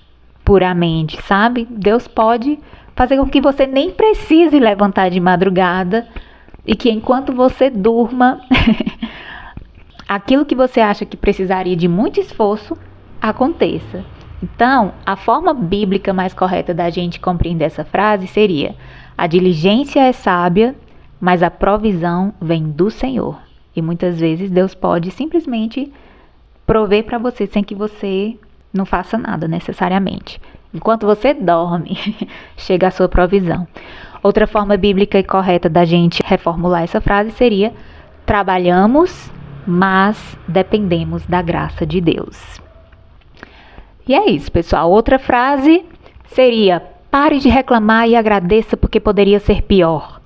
puramente, sabe? Deus pode fazer com que você nem precise levantar de madrugada e que enquanto você durma, aquilo que você acha que precisaria de muito esforço aconteça. Então, a forma bíblica mais correta da gente compreender essa frase seria: a diligência é sábia, mas a provisão vem do Senhor. E muitas vezes Deus pode simplesmente prover para você sem que você não faça nada necessariamente. Enquanto você dorme, chega a sua provisão. Outra forma bíblica e correta da gente reformular essa frase seria: trabalhamos, mas dependemos da graça de Deus. E é isso, pessoal. Outra frase seria: pare de reclamar e agradeça porque poderia ser pior.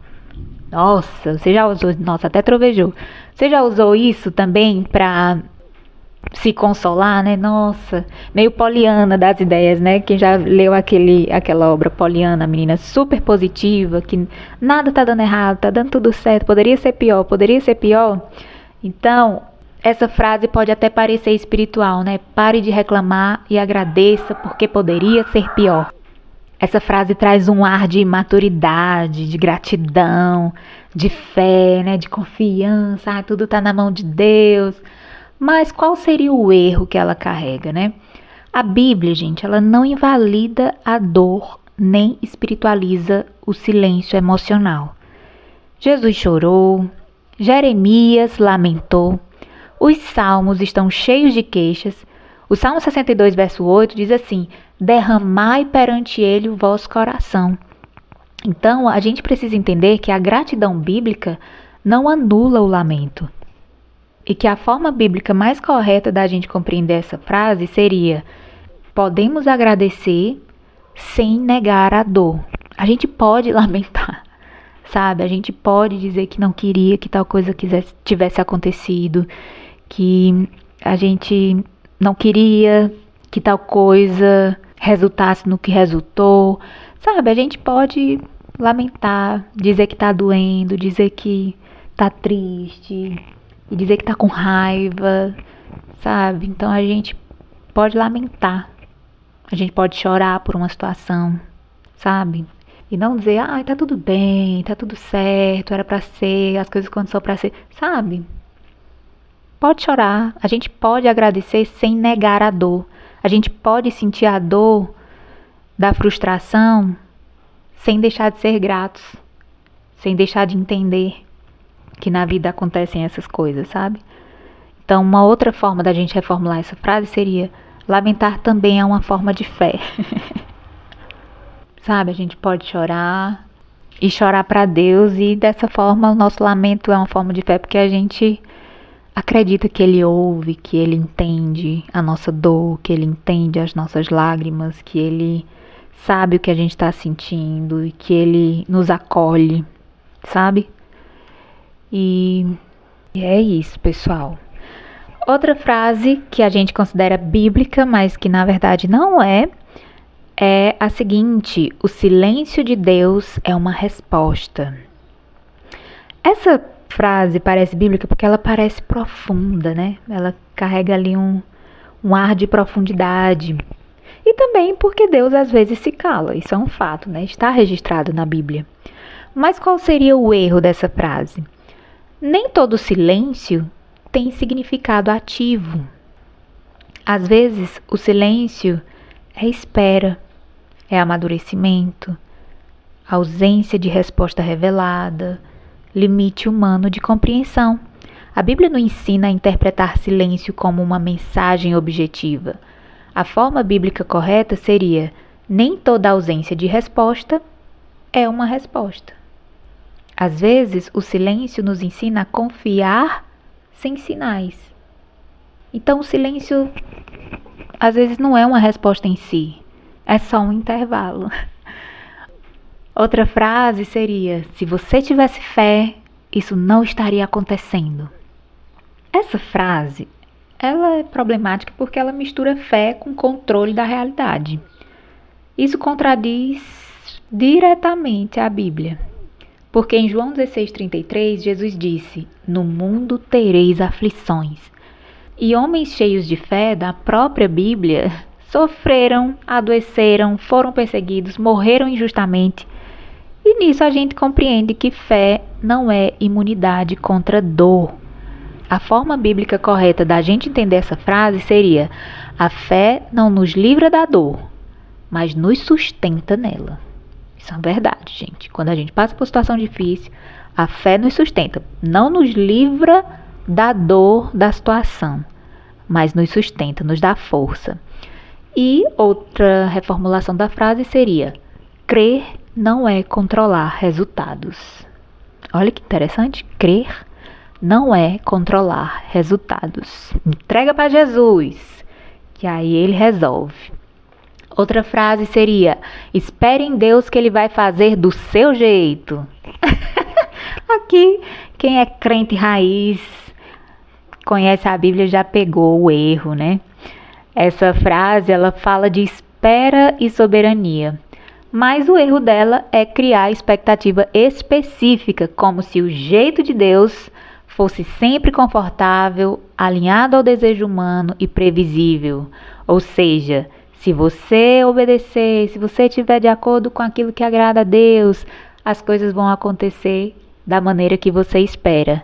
Nossa, você já usou? Nossa, até trovejou. Você já usou isso também para se consolar, né? Nossa, meio Poliana das ideias, né? Quem já leu aquela obra Poliana, menina super positiva, que nada tá dando errado, tá dando tudo certo, poderia ser pior, poderia ser pior. Então, essa frase pode até parecer espiritual, né? Pare de reclamar e agradeça porque poderia ser pior. Essa frase traz um ar de maturidade, de gratidão, de fé, né? De confiança, tudo tá na mão de Deus. Mas qual seria o erro que ela carrega, né? A Bíblia, gente, ela não invalida a dor nem espiritualiza o silêncio emocional. Jesus chorou, Jeremias lamentou, os salmos estão cheios de queixas. O Salmo 62, verso 8 diz assim: derramai perante ele o vosso coração. Então, a gente precisa entender que a gratidão bíblica não anula o lamento. E que a forma bíblica mais correta da gente compreender essa frase seria: podemos agradecer sem negar a dor. A gente pode lamentar, sabe? A gente pode dizer que não queria que tal coisa tivesse acontecido, que a gente não queria que tal coisa resultasse no que resultou, sabe? A gente pode lamentar, dizer que tá doendo, dizer que tá triste, e dizer que tá com raiva, sabe? Então a gente pode lamentar, a gente pode chorar por uma situação, sabe? E não dizer: tá tudo bem, tá tudo certo, era pra ser, as coisas aconteceram pra ser, sabe? Pode chorar, a gente pode agradecer sem negar a dor. A gente pode sentir a dor da frustração sem deixar de ser gratos, sem deixar de entender que na vida acontecem essas coisas, sabe? Então, uma outra forma da gente reformular essa frase seria: lamentar também é uma forma de fé. Sabe? A gente pode chorar e chorar para Deus, e dessa forma o nosso lamento é uma forma de fé, porque a gente acredita que Ele ouve, que Ele entende a nossa dor, que Ele entende as nossas lágrimas, que Ele sabe o que a gente está sentindo e que Ele nos acolhe, sabe? E é isso, pessoal. Outra frase que a gente considera bíblica, mas que na verdade não é a seguinte: o silêncio de Deus é uma resposta. Essa frase parece bíblica porque ela parece profunda, né? Ela carrega ali um ar de profundidade. E também porque Deus às vezes se cala, isso é um fato, né? Está registrado na Bíblia. Mas qual seria o erro dessa frase? Nem todo silêncio tem significado ativo. Às vezes, o silêncio é espera, é amadurecimento, ausência de resposta revelada, limite humano de compreensão. A Bíblia não ensina a interpretar silêncio como uma mensagem objetiva. A forma bíblica correta seria: nem toda ausência de resposta é uma resposta. Às vezes, o silêncio nos ensina a confiar sem sinais. Então, o silêncio às vezes não é uma resposta em si, é só um intervalo. Outra frase seria: se você tivesse fé, isso não estaria acontecendo. Essa frase, ela é problemática porque ela mistura fé com controle da realidade. Isso contradiz diretamente a Bíblia. Porque em João 16,33, Jesus disse: no mundo tereis aflições. E homens cheios de fé da própria Bíblia sofreram, adoeceram, foram perseguidos, morreram injustamente. E nisso a gente compreende que fé não é imunidade contra dor. A forma bíblica correta da gente entender essa frase seria: a fé não nos livra da dor, mas nos sustenta nela. Isso é uma verdade, gente. Quando a gente passa por situação difícil, a fé nos sustenta. Não nos livra da dor da situação, mas nos sustenta, nos dá força. E outra reformulação da frase seria: crer não é controlar resultados. Olha que interessante, crer não é controlar resultados. Entrega para Jesus, que aí ele resolve. Outra frase seria: espere em Deus que ele vai fazer do seu jeito. Aqui, quem é crente raiz, conhece a Bíblia, já pegou o erro, né? Essa frase, ela fala de espera e soberania. Mas o erro dela é criar expectativa específica, como se o jeito de Deus fosse sempre confortável, alinhado ao desejo humano e previsível. Ou seja, se você obedecer, se você estiver de acordo com aquilo que agrada a Deus, as coisas vão acontecer da maneira que você espera.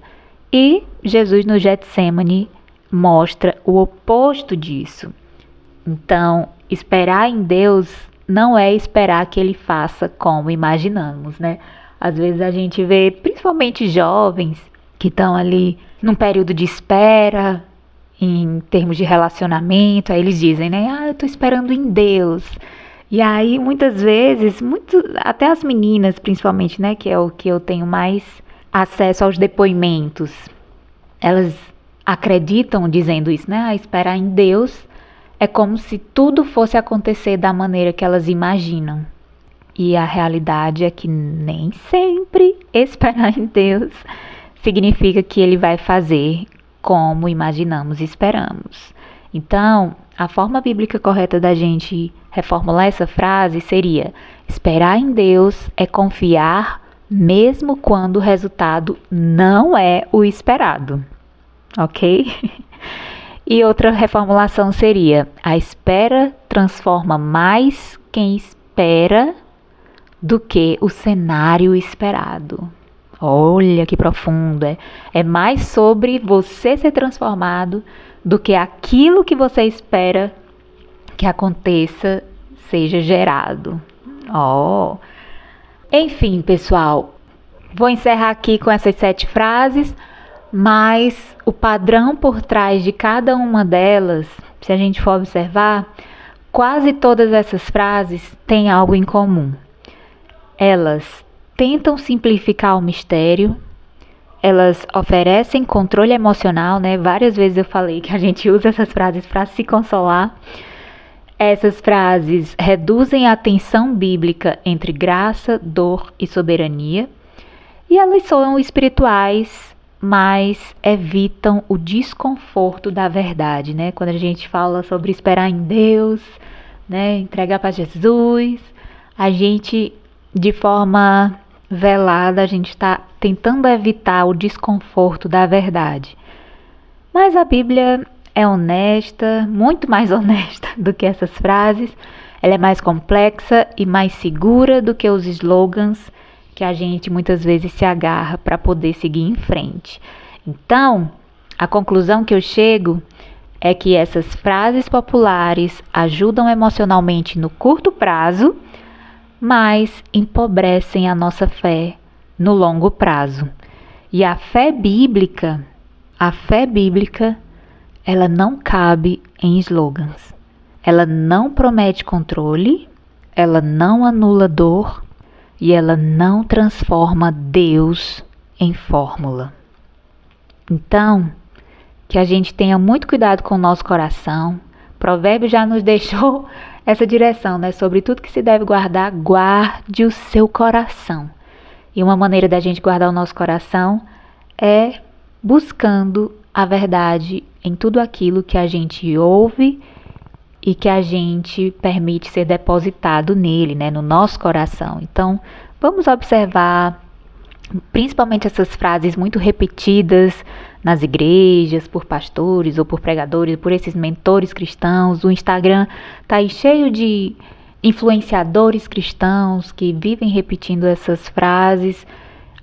E Jesus no Getsemane mostra o oposto disso. Então, esperar em Deus não é esperar que Ele faça como imaginamos, né? Às vezes a gente vê, principalmente jovens, que estão ali num período de espera, em termos de relacionamento, aí eles dizem, né? Eu tô esperando em Deus. E aí, muitas vezes, até as meninas, principalmente, né? Que é o que eu tenho mais acesso aos depoimentos. Elas acreditam dizendo isso, né? Esperar em Deus é como se tudo fosse acontecer da maneira que elas imaginam. E a realidade é que nem sempre esperar em Deus significa que Ele vai fazer como imaginamos e esperamos. Então, a forma bíblica correta da gente reformular essa frase seria: esperar em Deus é confiar mesmo quando o resultado não é o esperado. Ok? E outra reformulação seria: a espera transforma mais quem espera do que o cenário esperado. Olha que profundo, é mais sobre você ser transformado do que aquilo que você espera que aconteça seja gerado. Enfim, pessoal, vou encerrar aqui com essas 7 frases, mas o padrão por trás de cada uma delas, se a gente for observar, quase todas essas frases têm algo em comum. Elas tentam simplificar o mistério, elas oferecem controle emocional, né? Várias vezes eu falei que a gente usa essas frases para se consolar. Essas frases reduzem a tensão bíblica entre graça, dor e soberania. E elas são espirituais, mas evitam o desconforto da verdade, né? Quando a gente fala sobre esperar em Deus, né? Entregar para Jesus, a gente, de forma velada, a gente está tentando evitar o desconforto da verdade. Mas a Bíblia é honesta, muito mais honesta do que essas frases. Ela é mais complexa e mais segura do que os slogans que a gente muitas vezes se agarra para poder seguir em frente. Então, a conclusão que eu chego é que essas frases populares ajudam emocionalmente no curto prazo, mas empobrecem a nossa fé no longo prazo. E a fé bíblica, ela não cabe em slogans. Ela não promete controle, ela não anula dor e ela não transforma Deus em fórmula. Então, que a gente tenha muito cuidado com o nosso coração Provérbio já nos deixou essa direção, né? Sobre tudo que se deve guardar, guarde o seu coração. E uma maneira da gente guardar o nosso coração é buscando a verdade em tudo aquilo que a gente ouve e que a gente permite ser depositado nele, né? No nosso coração. Então, vamos observar principalmente essas frases muito repetidas nas igrejas, por pastores ou por pregadores, por esses mentores cristãos. O Instagram está aí cheio de influenciadores cristãos que vivem repetindo essas frases,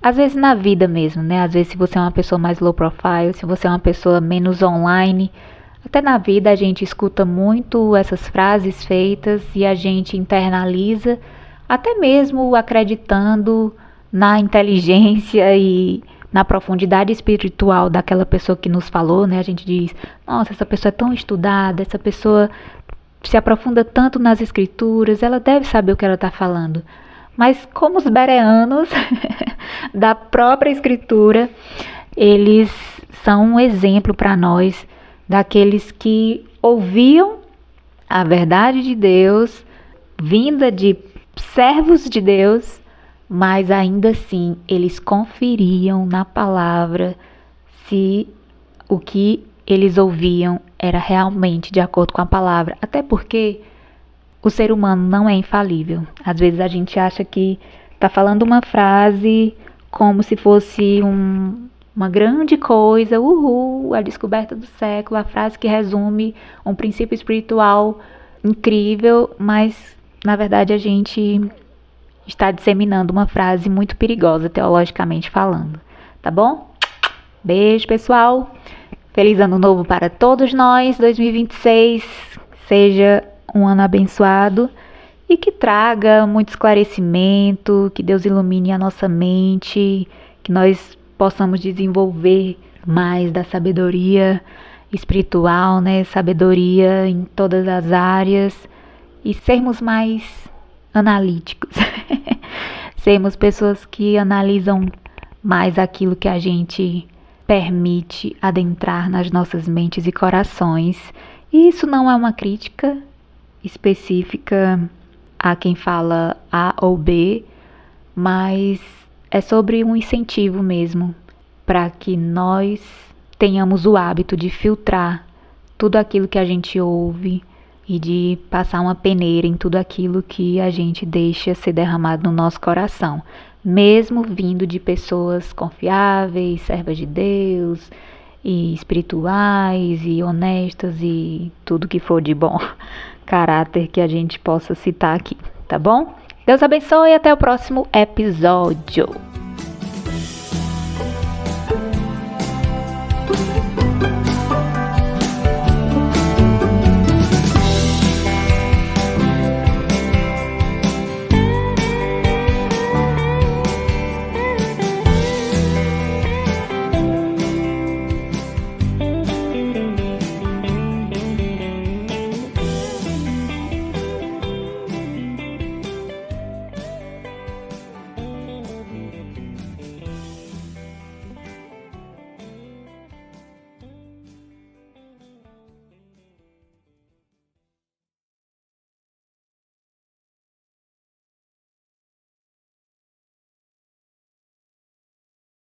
às vezes na vida mesmo, né? Às vezes se você é uma pessoa mais low profile, se você é uma pessoa menos online, até na vida a gente escuta muito essas frases feitas e a gente internaliza, até mesmo acreditando na inteligência e na profundidade espiritual daquela pessoa que nos falou, né? A gente diz, nossa, essa pessoa é tão estudada, essa pessoa se aprofunda tanto nas escrituras, ela deve saber o que ela está falando. Mas como os bereanos da própria escritura, eles são um exemplo para nós daqueles que ouviam a verdade de Deus, vinda de servos de Deus, mas ainda assim eles conferiam na palavra se o que eles ouviam era realmente de acordo com a palavra. Até porque o ser humano não é infalível. Às vezes a gente acha que está falando uma frase como se fosse uma grande coisa, a descoberta do século, a frase que resume um princípio espiritual incrível, mas na verdade a gente está disseminando uma frase muito perigosa teologicamente falando, tá bom? Beijo, pessoal. Feliz ano novo para todos nós. 2026 seja um ano abençoado e que traga muito esclarecimento, que Deus ilumine a nossa mente, que nós possamos desenvolver mais da sabedoria espiritual, né? Sabedoria em todas as áreas e sermos mais analíticos. Sermos pessoas que analisam mais aquilo que a gente permite adentrar nas nossas mentes e corações. E isso não é uma crítica específica a quem fala A ou B, mas é sobre um incentivo mesmo para que nós tenhamos o hábito de filtrar tudo aquilo que a gente ouve e de passar uma peneira em tudo aquilo que a gente deixa ser derramado no nosso coração, mesmo vindo de pessoas confiáveis, servas de Deus, e espirituais, e honestas, e tudo que for de bom caráter que a gente possa citar aqui, tá bom? Deus abençoe e até o próximo episódio.